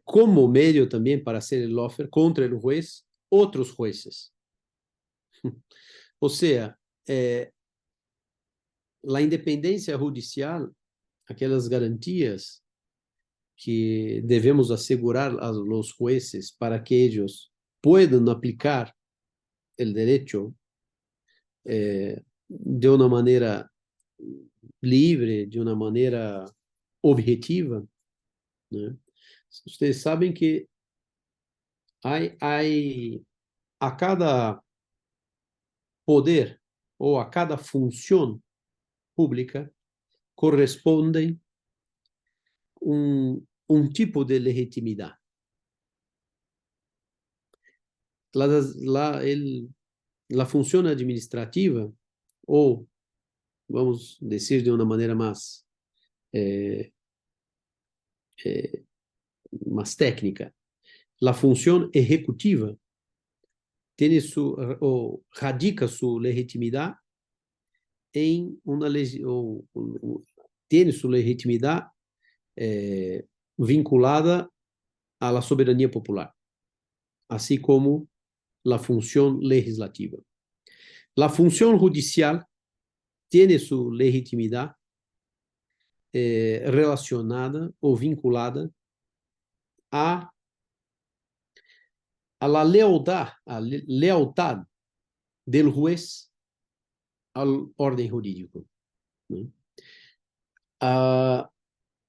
como medio también para hacer el lawfare contra el juez, otros jueces. O sea, la independencia judicial, aquelas garantias que devemos asegurar a los jueces para que ellos puedan aplicar el derecho de una manera libre, de una manera objetiva, né? Ustedes saben que a cada poder ou a cada função pública corresponde um tipo de legitimidade. La función administrativa, o vamos decir de una manera más técnica, la función ejecutiva tiene radica su legitimidad en una tiene su legitimidad vinculada a la soberanía popular, así como la función legislativa. La función judicial tiene su legitimidad relacionada o vinculada a la lealtad del juez al orden jurídico, ¿no?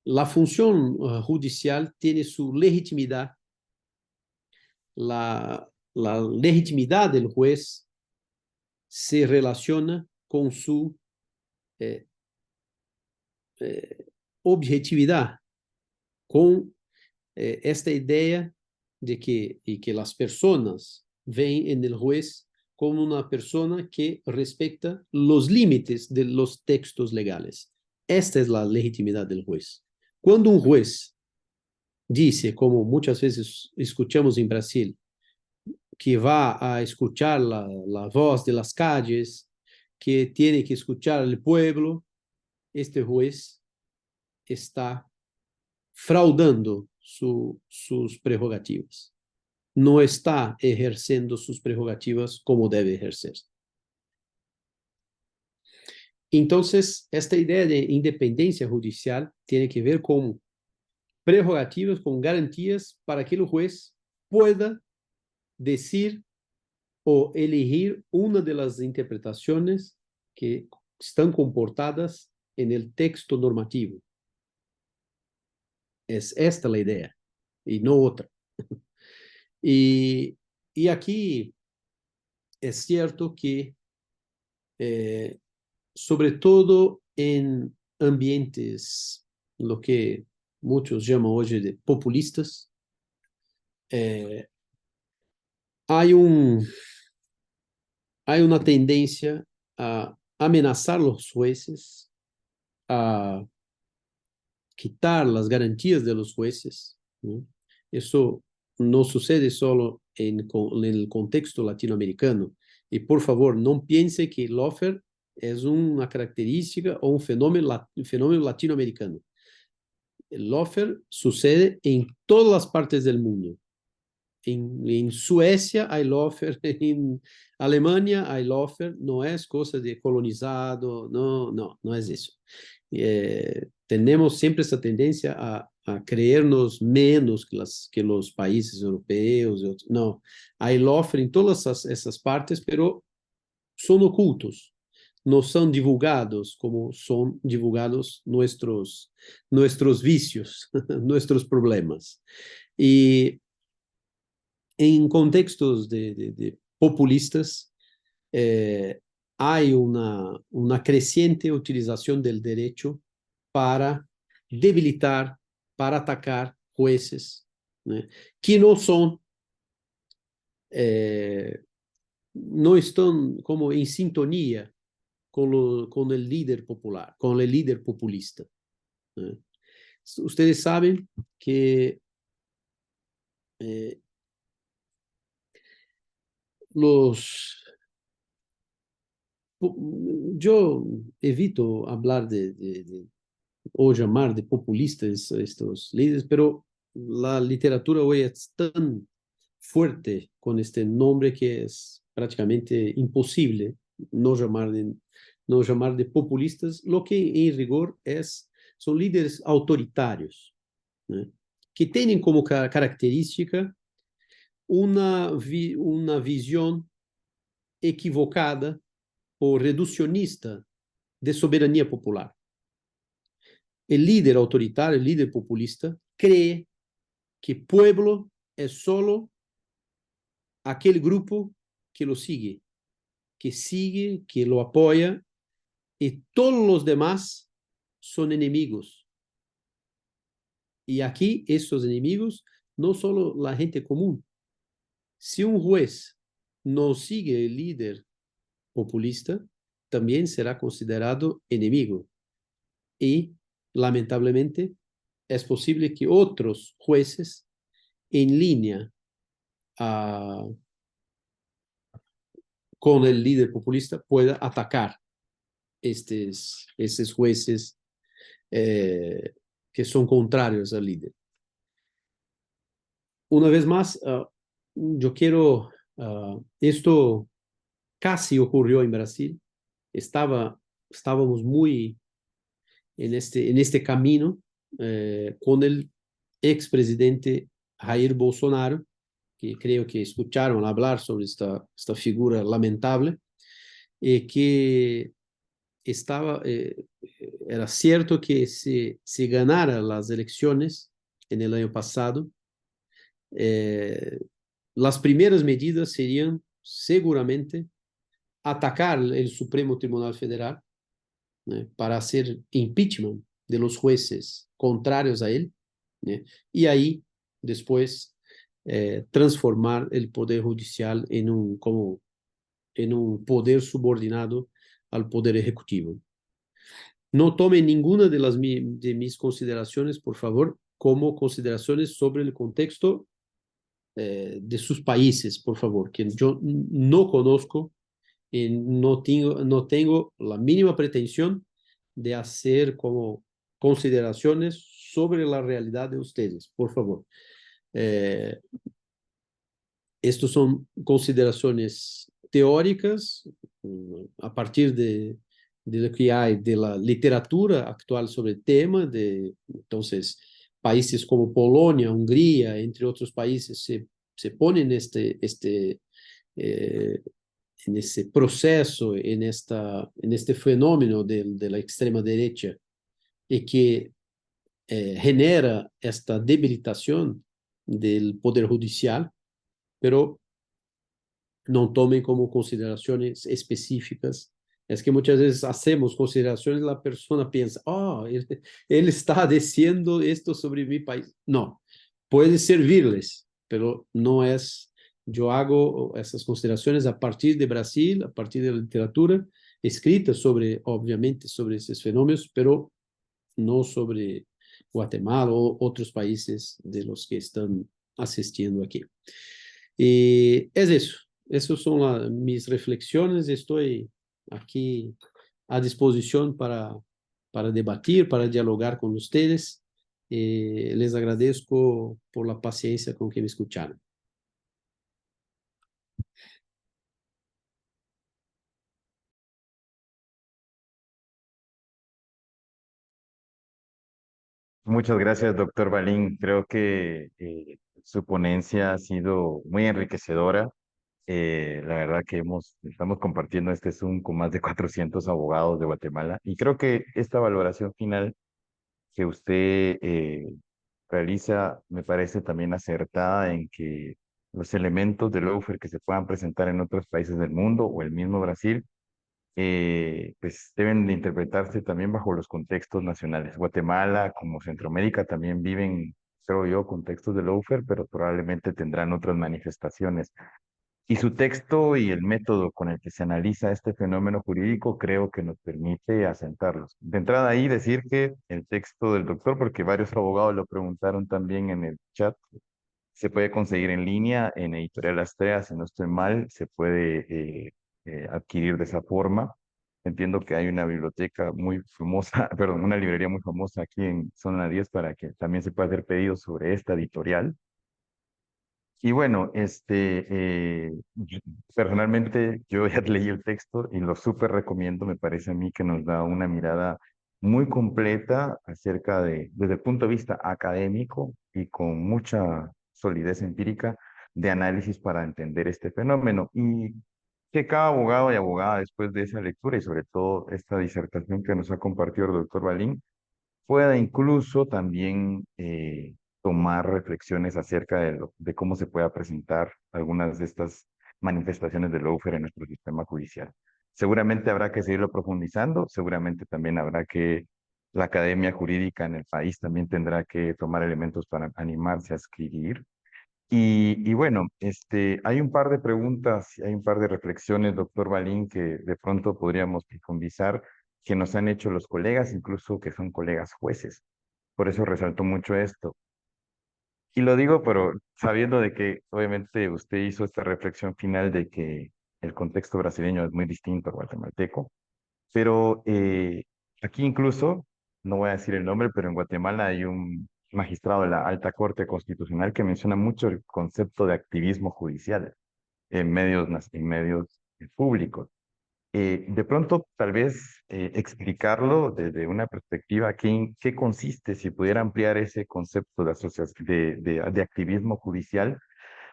La función judicial tiene su legitimidad. La legitimidad del juez se relaciona con su objetividad, con esta idea de que las personas ven en el juez como una persona que respeta los límites de los textos legales. Esta es la legitimidad del juez. Cuando un juez dice, como muchas veces escuchamos en Brasil, que va a escuchar la voz de las calles, que tiene que escuchar al pueblo, este juez está fraudando sus prerrogativas. No está ejerciendo sus prerrogativas como debe ejercer. Entonces, esta idea de independencia judicial tiene que ver con prerrogativas, con garantías para que el juez pueda decir o elegir una de las interpretaciones que están comportadas en el texto normativo. Es esta la idea y no otra. Y aquí es cierto que, sobre todo en ambientes, lo que muchos llaman hoy de populistas, hay una tendencia a amenazar a los jueces, a quitar las garantías de los jueces, ¿no? Eso no sucede solo en el contexto latinoamericano. Y por favor, no piense que lawfare es una característica o un fenómeno latinoamericano. El lawfare sucede en todas las partes del mundo. En Suecia hay lawfare, en Alemania hay lawfare, no es cosa de colonizado, no es eso. Tenemos siempre esa tendencia a creernos menos que los países europeos. No, hay lawfare en todas esas partes, pero son ocultos, no son divulgados como son divulgados nuestros vicios, nuestros problemas. Y en contextos de populistas, hay una creciente utilización del derecho para debilitar, para atacar jueces, ¿no? Que no están como en sintonía con el líder popular, con el líder populista, ¿no? Ustedes saben que yo evito hablar o llamar de populistas estos líderes, pero la literatura hoy es tan fuerte con este nombre que es prácticamente imposible no llamar de populistas, lo que en rigor son líderes autoritarios, ¿no? Que tienen como característica una visión equivocada o reduccionista de soberanía popular. El líder autoritario, el líder populista, cree que pueblo es solo aquel grupo que lo sigue, que lo apoya, y todos los demás son enemigos. Y aquí estos enemigos no solo la gente común. Si un juez no sigue el líder populista, también será considerado enemigo. Y lamentablemente es posible que otros jueces en línea con el líder populista pueda atacar estos jueces que son contrarios al líder. Una vez más, yo quiero, esto casi ocurrió en Brasil, estábamos muy en este camino con el expresidente Jair Bolsonaro, que creo que escucharon hablar sobre esta figura lamentable, que era cierto que si ganara las elecciones en el año pasado, las primeras medidas serían seguramente atacar el Supremo Tribunal Federal, para hacer impeachment de los jueces contrarios a él, y ahí después transformar el Poder Judicial en un poder subordinado al Poder Ejecutivo. No tome ninguna de mis consideraciones, por favor, como consideraciones sobre el contexto de sus países, por favor, que yo no conozco y no tengo la mínima pretensión de hacer como consideraciones sobre la realidad de ustedes, por favor. Estas son consideraciones teóricas a partir de lo que hay de la literatura actual sobre el tema. Entonces, países como Polonia, Hungría, entre otros países, se ponen en ese proceso, en este fenómeno de la extrema derecha, y que genera esta debilitación del Poder Judicial, pero no tomen como consideraciones específicas. Es que muchas veces hacemos consideraciones, la persona piensa, él está diciendo esto sobre mi país. No, puede servirles, pero no es. Yo hago esas consideraciones a partir de Brasil, a partir de la literatura escrita sobre, obviamente, sobre esos fenómenos, pero no sobre Guatemala o otros países de los que están asistiendo aquí. Y es eso. Esas son mis reflexiones. Estoy aquí a disposición para debatir, para dialogar con ustedes. Les agradezco por la paciencia con que me escucharon. Muchas gracias, doctor Balín. Creo que su ponencia ha sido muy enriquecedora. La verdad que estamos compartiendo este Zoom con más de 400 abogados de Guatemala y creo que esta valoración final que usted realiza me parece también acertada en que los elementos de lawfare que se puedan presentar en otros países del mundo o el mismo Brasil, pues deben de interpretarse también bajo los contextos nacionales. Guatemala, como Centroamérica, también viven, creo yo, contextos de lawfare, pero probablemente tendrán otras manifestaciones. Y su texto y el método con el que se analiza este fenómeno jurídico creo que nos permite asentarlos. De entrada ahí decir que el texto del doctor, porque varios abogados lo preguntaron también en el chat, se puede conseguir en línea en Editorial Astrea, si no estoy mal, se puede adquirir de esa forma. Entiendo que hay una biblioteca muy famosa, perdón, una librería muy famosa aquí en Zona 10 para que también se pueda hacer pedidos sobre esta editorial. Y bueno, personalmente yo ya leí el texto y lo súper recomiendo, me parece a mí que nos da una mirada muy completa desde el punto de vista académico y con mucha solidez empírica, de análisis para entender este fenómeno. Y que cada abogado y abogada, después de esa lectura y sobre todo esta disertación que nos ha compartido el doctor Balín, pueda incluso también tomar reflexiones acerca de cómo se pueda presentar algunas de estas manifestaciones del lawfare en nuestro sistema judicial. Seguramente habrá que seguirlo profundizando, seguramente también habrá que, la academia jurídica en el país también tendrá que tomar elementos para animarse a escribir. Y bueno, hay un par de preguntas, hay un par de reflexiones, doctor Balín, que de pronto podríamos profundizar, que nos han hecho los colegas, incluso que son colegas jueces. Por eso resaltó mucho esto. Y lo digo, pero sabiendo de que obviamente usted hizo esta reflexión final de que el contexto brasileño es muy distinto al guatemalteco, pero aquí incluso, no voy a decir el nombre, pero en Guatemala hay un magistrado de la Alta Corte Constitucional que menciona mucho el concepto de activismo judicial en medios, en medios públicos. De pronto, tal vez explicarlo desde una perspectiva, ¿qué consiste si pudiera ampliar ese concepto de, de activismo judicial?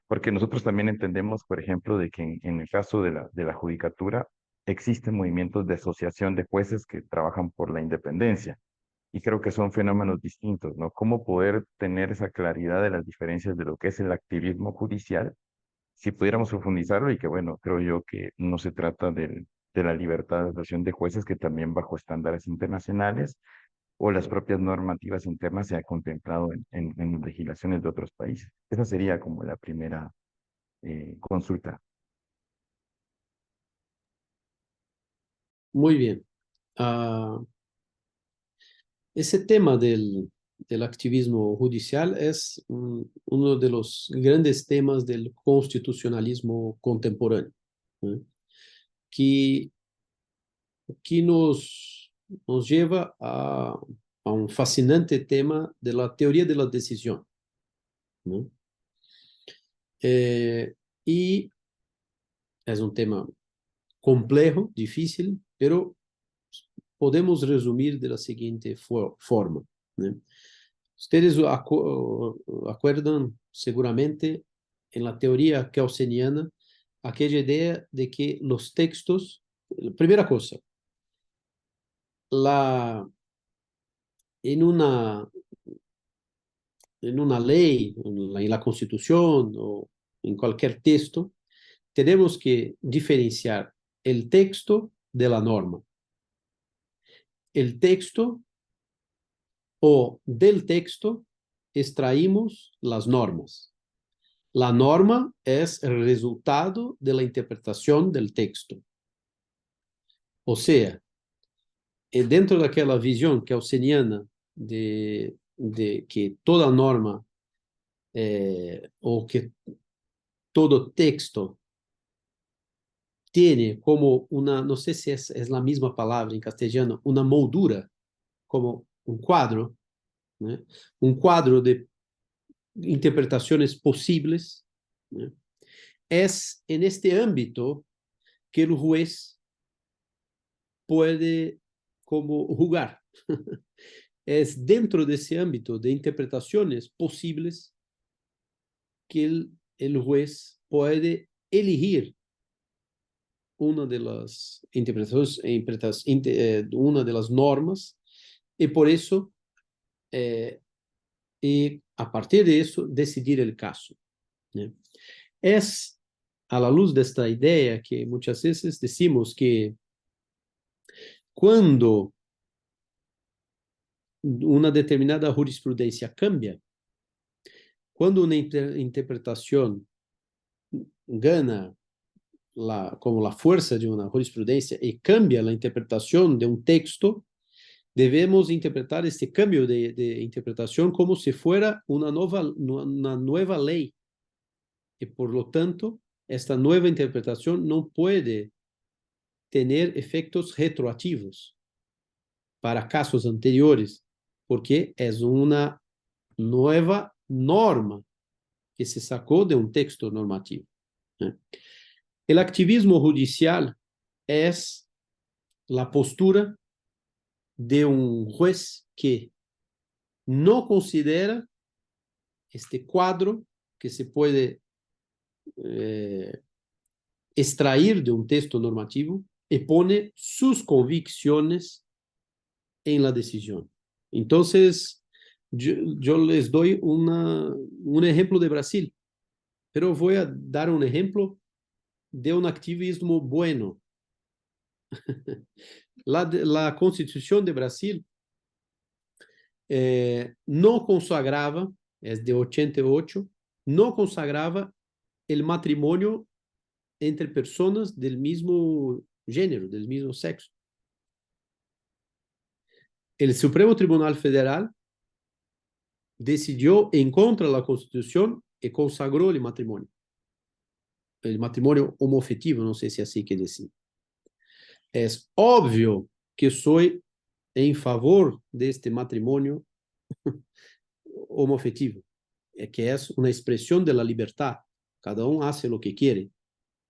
Porque nosotros también entendemos, por ejemplo, de que en el caso de la judicatura existen movimientos de asociación de jueces que trabajan por la independencia y creo que son fenómenos distintos, ¿no? ¿Cómo poder tener esa claridad de las diferencias de lo que es el activismo judicial si pudiéramos profundizarlo y que, bueno, creo yo que no se trata de la libertad de actuación de jueces que también bajo estándares internacionales o las propias normativas internas se ha contemplado en legislaciones de otros países? Esa sería como la primera consulta. Muy bien. Ah, ese tema del activismo judicial es uno de los grandes temas del constitucionalismo contemporáneo, ¿no? que, que nos lleva a un fascinante tema de la teoría de la decisión, ¿no? Y es un tema complejo, difícil, pero podemos resumir de la siguiente forma, ¿no? Ustedes acuerdan seguramente en la teoría kelseniana aquella idea de que los textos, primera cosa, la, en una, en una ley, en la Constitución o en cualquier texto, tenemos que diferenciar el texto de la norma. El texto o del texto extraímos las normas. La norma es el resultado de la interpretación del texto. O sea, dentro de aquella visión kelseniana de que toda norma o que todo texto tiene como una, no sé si es la misma palabra en castellano, una moldura, como un cuadro, ¿no? Un cuadro de interpretaciones posibles, ¿no? Es en este ámbito que el juez puede como jugar. Es dentro de ese ámbito de interpretaciones posibles que el juez puede elegir una de las interpretaciones, una de las normas, y por eso, y a partir de eso, decidir el caso, ¿no? Es a la luz de esta idea que muchas veces decimos que cuando una determinada jurisprudencia cambia, cuando una interpretación gana como la fuerza de una jurisprudencia y cambia la interpretación de un texto, debemos interpretar este cambio de interpretación como si fuera una nueva ley. Y por lo tanto, esta nueva interpretación no puede tener efectos retroactivos para casos anteriores, porque es una nueva norma que se sacó de un texto normativo. El activismo judicial es la postura de un juez que no considera este cuadro que se puede extrair de un texto normativo y pone sus convicciones en la decisión. Entonces, yo les doy un ejemplo de Brasil, pero voy a dar un ejemplo de un activismo bueno. La Constitución de Brasil no consagraba, es de 88, no consagraba el matrimonio entre personas del mismo género, del mismo sexo. El Supremo Tribunal Federal decidió en contra de la Constitución y consagró el matrimonio homoafetivo, no sé si así que decir. Es obvio que soy en favor de este matrimonio homoafetivo, que es una expresión de la libertad. Cada uno hace lo que quiere,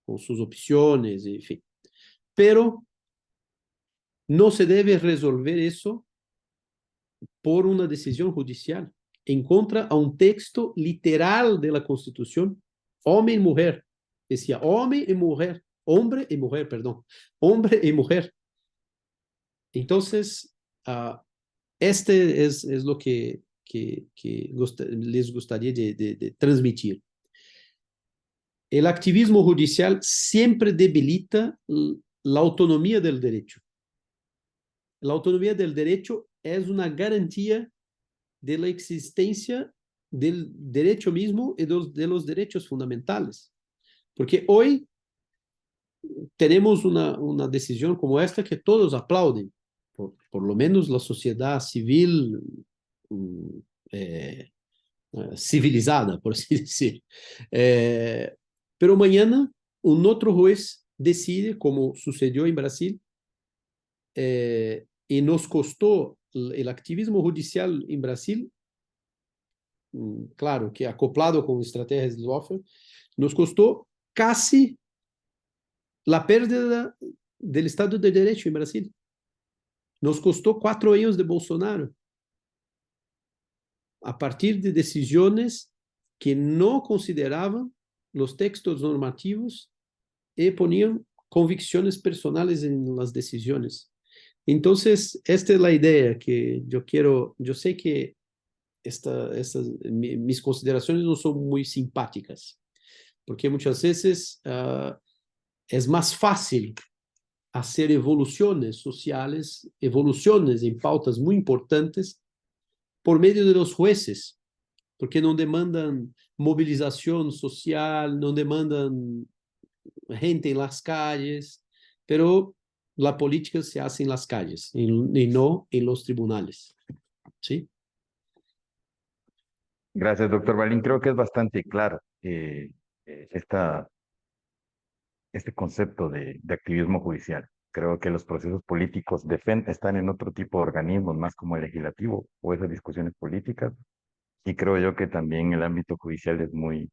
con sus opciones, en fin. Pero no se debe resolver eso por una decisión judicial en contra a un texto literal de la Constitución, hombre y mujer. Decía hombre y mujer, hombre y mujer, perdón, hombre y mujer. Entonces, este es lo que les gustaría de transmitir. El activismo judicial siempre debilita la autonomía del derecho. La autonomía del derecho es una garantía de la existencia del derecho mismo y de los derechos fundamentales. Porque hoy tenemos una decisión como esta que todos aplauden, por lo menos la sociedad civil civilizada, por así decir. Pero mañana un otro juez decide, como sucedió en Brasil, y nos costó el activismo judicial en Brasil, claro que acoplado con estrategias de lawfare, nos costó casi la pérdida del Estado de Derecho en Brasil. Nos costó 4 años de Bolsonaro, a partir de decisiones que no consideraban los textos normativos y ponían convicciones personales en las decisiones. Entonces, esta es la idea que yo quiero. Yo sé que mis consideraciones no son muy simpáticas, porque muchas veces es más fácil hacer evoluciones sociales, evoluciones en pautas muy importantes por medio de los jueces, porque no demandan movilización social, no demandan gente en las calles, pero la política se hace en las calles y no en los tribunales. ¿Sí? Gracias, doctor Balín. Creo que es bastante claro esta, este concepto de activismo judicial. Creo que los procesos políticos están en otro tipo de organismos, más como el legislativo o esas discusiones políticas. Y creo yo que también el ámbito judicial es muy,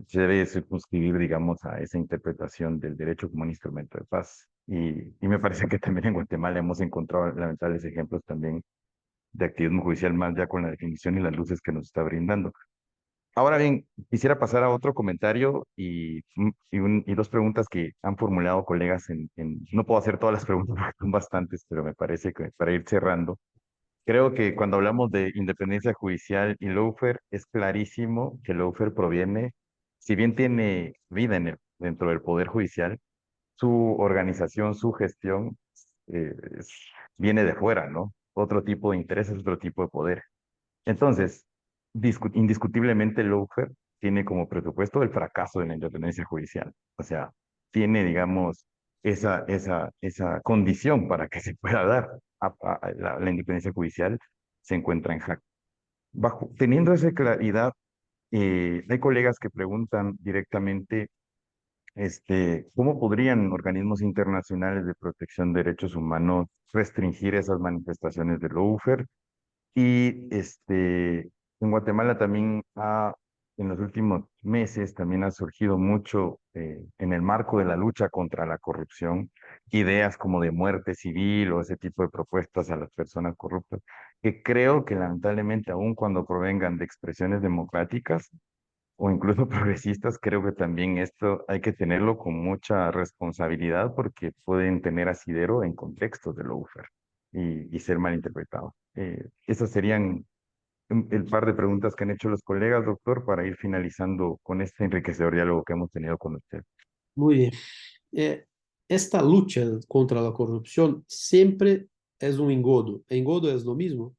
se debe circunscribir, digamos, a esa interpretación del derecho como un instrumento de paz. Y me parece que también en Guatemala hemos encontrado lamentables ejemplos también de activismo judicial, más ya con la definición y las luces que nos está brindando. Ahora bien, quisiera pasar a otro comentario y dos preguntas que han formulado colegas no puedo hacer todas las preguntas porque son bastantes, pero me parece que para ir cerrando, creo que cuando hablamos de independencia judicial y lawfare, es clarísimo que lawfare proviene, si bien tiene vida dentro del Poder Judicial, su organización, su gestión eh, es- viene de fuera, ¿no? Otro tipo de intereses, otro tipo de poder. Entonces, indiscutiblemente el lawfare tiene como presupuesto el fracaso de la independencia judicial. O sea, tiene, digamos, esa condición para que se pueda dar la independencia judicial se encuentra en jaque. Teniendo esa claridad, hay colegas que preguntan directamente, ¿cómo podrían organismos internacionales de protección de derechos humanos restringir esas manifestaciones de lawfare? Y en Guatemala también en los últimos meses también ha surgido mucho en el marco de la lucha contra la corrupción, ideas como de muerte civil o ese tipo de propuestas a las personas corruptas, que creo que lamentablemente aun cuando provengan de expresiones democráticas, o incluso progresistas, creo que también esto hay que tenerlo con mucha responsabilidad porque pueden tener asidero en contextos de lawfare y ser malinterpretados. Esas serían el par de preguntas que han hecho los colegas, doctor, para ir finalizando con este enriquecedor diálogo que hemos tenido con usted. Muy bien. Esta lucha contra la corrupción siempre es un engodo. Engodo es lo mismo,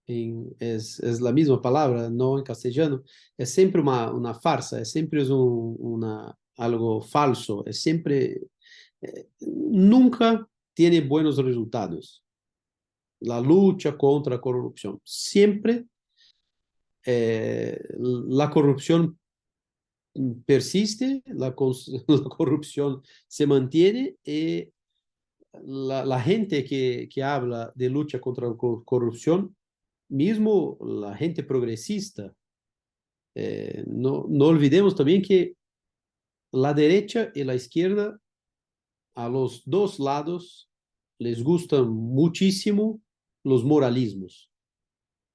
es la misma palabra, no en castellano. Es siempre una farsa, es siempre algo falso, es siempre, nunca tiene buenos resultados. La lucha contra la corrupción. Siempre la corrupción persiste, la corrupción se mantiene y la gente que habla de lucha contra la corrupción, mismo la gente progresista, no olvidemos también que la derecha y la izquierda, a los dos lados, les gustan muchísimo los moralismos.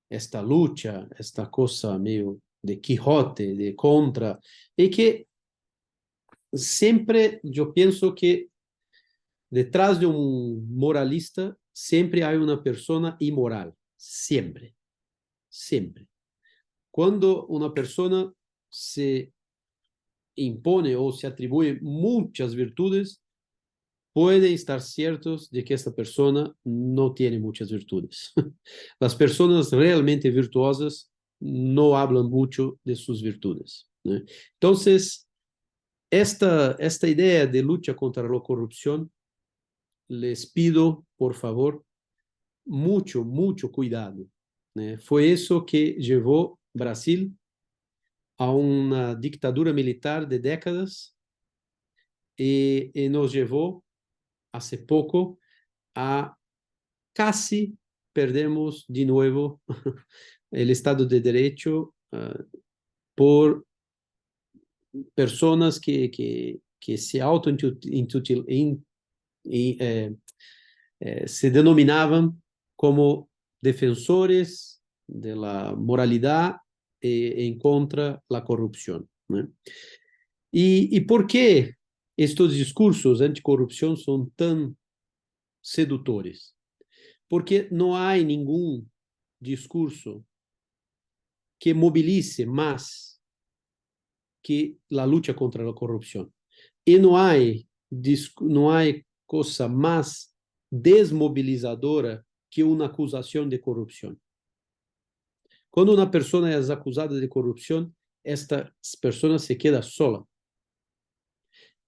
Esta lucha, esta cosa medio de Quijote, de contra, y que siempre yo pienso que detrás de un moralista siempre hay una persona inmoral, siempre, siempre. Cuando una persona se impone o se atribuye muchas virtudes, pueden estar ciertos de que esta persona no tiene muchas virtudes. Las personas realmente virtuosas no hablan mucho de sus virtudes, ¿no? Entonces, esta idea de lucha contra la corrupción, les pido, por favor, mucho, mucho cuidado, ¿no? Fue eso que llevó Brasil a una dictadura militar de décadas y nos llevó hace poco a casi perdemos de nuevo el Estado de Derecho por personas que se se denominaban como defensores de la moralidad en contra la corrupción, ¿no? ¿Y por qué estos discursos anticorrupción son tan seductores? Porque no hay ningún discurso que movilice más que la lucha contra la corrupción. Y no hay cosa más desmovilizadora que una acusación de corrupción. Cuando una persona es acusada de corrupción, esta persona se queda sola.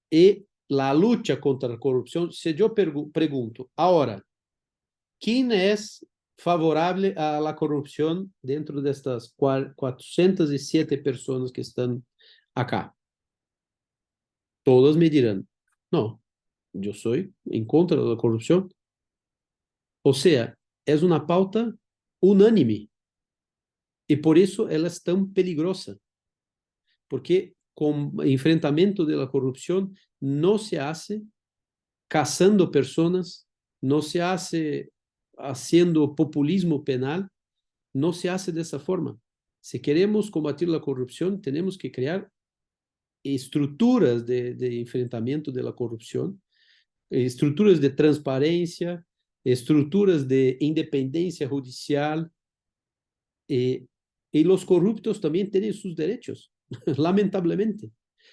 Y la lucha contra la corrupción, si yo pregunto, ahora, ¿quién es favorable a la corrupción dentro de estas 407 personas que están acá? Todas me dirán, no, yo soy en contra de la corrupción. O sea, es una pauta unánime y por eso ella es tan peligrosa, porque con enfrentamiento de la corrupción no se hace cazando personas, no se hace haciendo populismo penal, no se hace de esa forma. Si queremos combatir la corrupción, tenemos que crear estructuras de enfrentamiento de la corrupción, estructuras de transparencia, estructuras de independencia judicial, y los corruptos también tienen sus derechos, lamentablemente.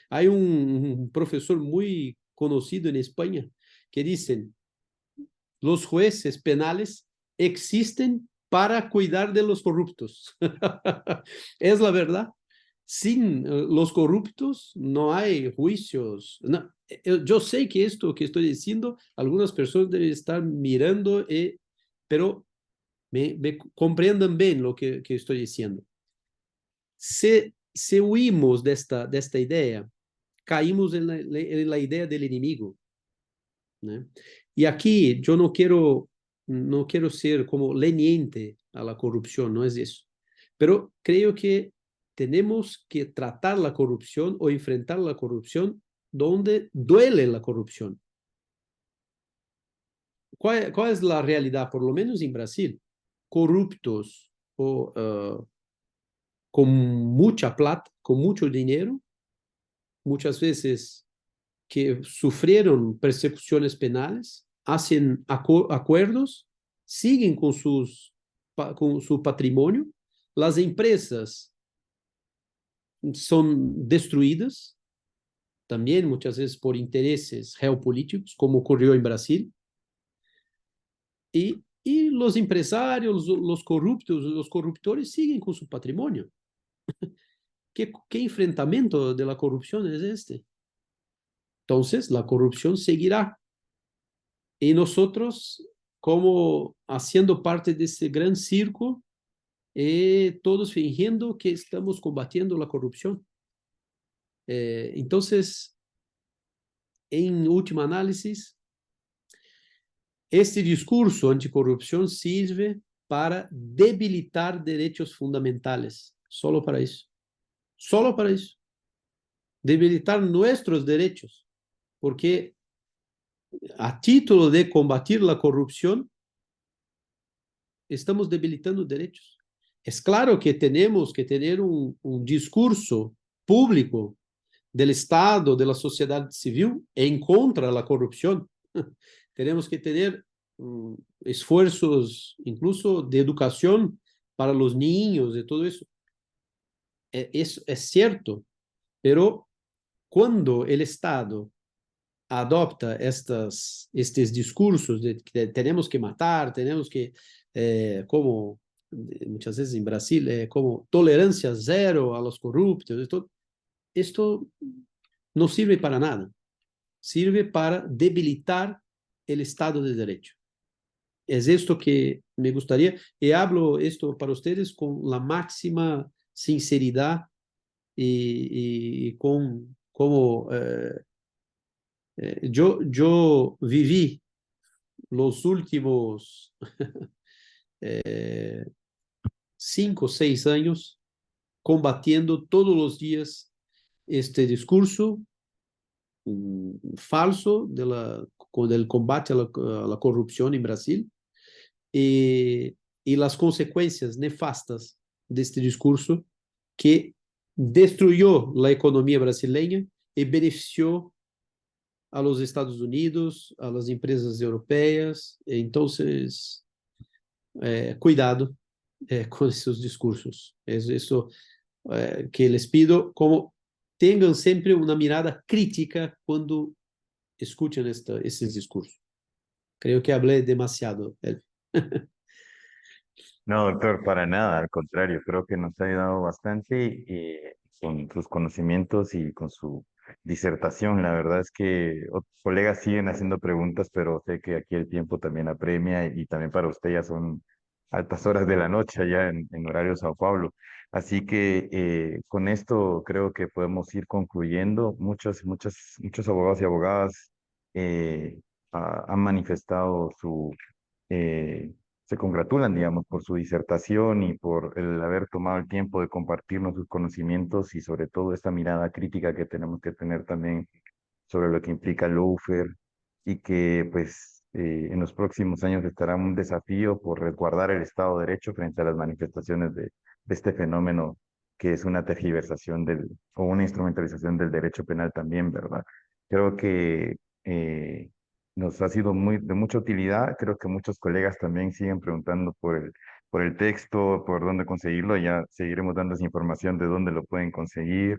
Hay un profesor muy conocido en España que dicen, los jueces penales existen para cuidar de los corruptos. Es la verdad. Sin los corruptos no hay juicios. No, yo sé que esto que estoy diciendo, algunas personas deben estar mirando, pero me comprendan bien lo que estoy diciendo. Si huimos de esta idea, caímos en la idea del enemigo, ¿no? Y aquí yo no quiero ser como leniente a la corrupción, no es eso. Pero creo que tenemos que tratar la corrupción o enfrentar la corrupción donde duele la corrupción. ¿Cuál es la realidad? Por lo menos en Brasil, corruptos o con con mucho dinero, muchas veces que sufrieron persecuciones penales, hacen acuerdos, siguen con su patrimonio, las empresas son destruidas, también muchas veces por intereses geopolíticos, como ocurrió en Brasil, y los empresarios, los corruptos, los corruptores siguen con su patrimonio. ¿Qué enfrentamiento de la corrupción es este? Entonces, la corrupción seguirá. Y nosotros, como haciendo parte de este gran circo, todos fingiendo que estamos combatiendo la corrupción. Entonces, en última análisis, este discurso anticorrupción sirve para debilitar derechos fundamentales. Solo para eso. Solo para eso. Debilitar nuestros derechos. Porque a título de combatir la corrupción, estamos debilitando derechos. Es claro que tenemos que tener un discurso público del Estado, de la sociedad civil, en contra de la corrupción. Tenemos que tener esfuerzos incluso de educación para los niños, de todo eso. Eso es cierto, pero cuando el Estado adopta estos discursos de que tenemos que matar, tenemos que, como muchas veces en Brasil, como tolerancia cero a los corruptos, esto no sirve para nada. Sirve para debilitar el Estado de Derecho. Es esto que me gustaría, y hablo esto para ustedes con la máxima sinceridad y con como yo viví los últimos 5 o 6 años combatiendo todos los días este discurso falso del combate a la corrupción en Brasil y las consecuencias nefastas de este discurso que destruyó la economía brasileña y benefició a los Estados Unidos, a las empresas europeas. Entonces, cuidado con esos discursos. Es eso que les pido, como tengan siempre una mirada crítica cuando escuchan esses discursos. Creo que hablé demasiado, Elf. No, doctor, para nada, al contrario, creo que nos ha ayudado bastante con sus conocimientos y con su disertación. La verdad es que otros colegas siguen haciendo preguntas, pero sé que aquí el tiempo también apremia y también para usted ya son altas horas de la noche allá en horario Sao Paulo. Así que con esto creo que podemos ir concluyendo. Muchos abogados y abogadas han manifestado eh, se congratulan, digamos, por su disertación y por el haber tomado el tiempo de compartirnos sus conocimientos y sobre todo esta mirada crítica que tenemos que tener también sobre lo que implica el lawfare y que pues en los próximos años estará un desafío por resguardar el Estado de Derecho frente a las manifestaciones de este fenómeno que es una tergiversación o una instrumentalización del derecho penal también, ¿verdad? Creo que nos ha sido de mucha utilidad. Creo que muchos colegas también siguen preguntando por el texto, por dónde conseguirlo. Ya seguiremos dando esa información de dónde lo pueden conseguir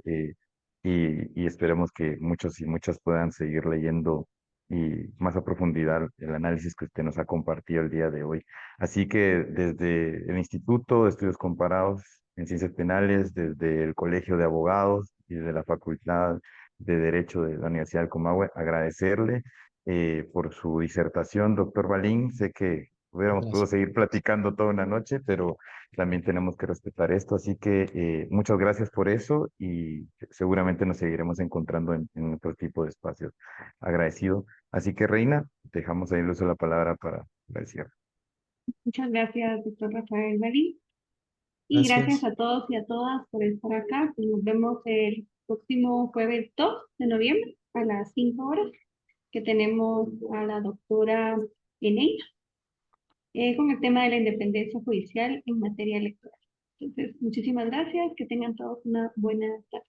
y esperemos que muchos y muchas puedan seguir leyendo y más a profundidad el análisis que usted nos ha compartido el día de hoy. Así que desde el Instituto de Estudios Comparados en Ciencias Penales, desde el Colegio de Abogados y desde la Facultad de Derecho de la Universidad del Comahue, agradecerle por su disertación, doctor Balín. Sé que hubiéramos podido Gracias. seguir platicando toda una noche, pero también tenemos que respetar esto. Así que muchas gracias por eso y seguramente nos seguiremos encontrando en otro tipo de espacios. Agradecido. Así que, Reina, dejamos ahí el uso de la palabra para el cierre. Muchas gracias, doctor Rafael Marín. Y gracias Gracias. a todos y a todas por estar acá. Nos vemos el próximo jueves 2 de noviembre a las 5 horas, que tenemos a la doctora Eneida con el tema de la independencia judicial en materia electoral. Entonces, muchísimas gracias, que tengan todos una buena tarde.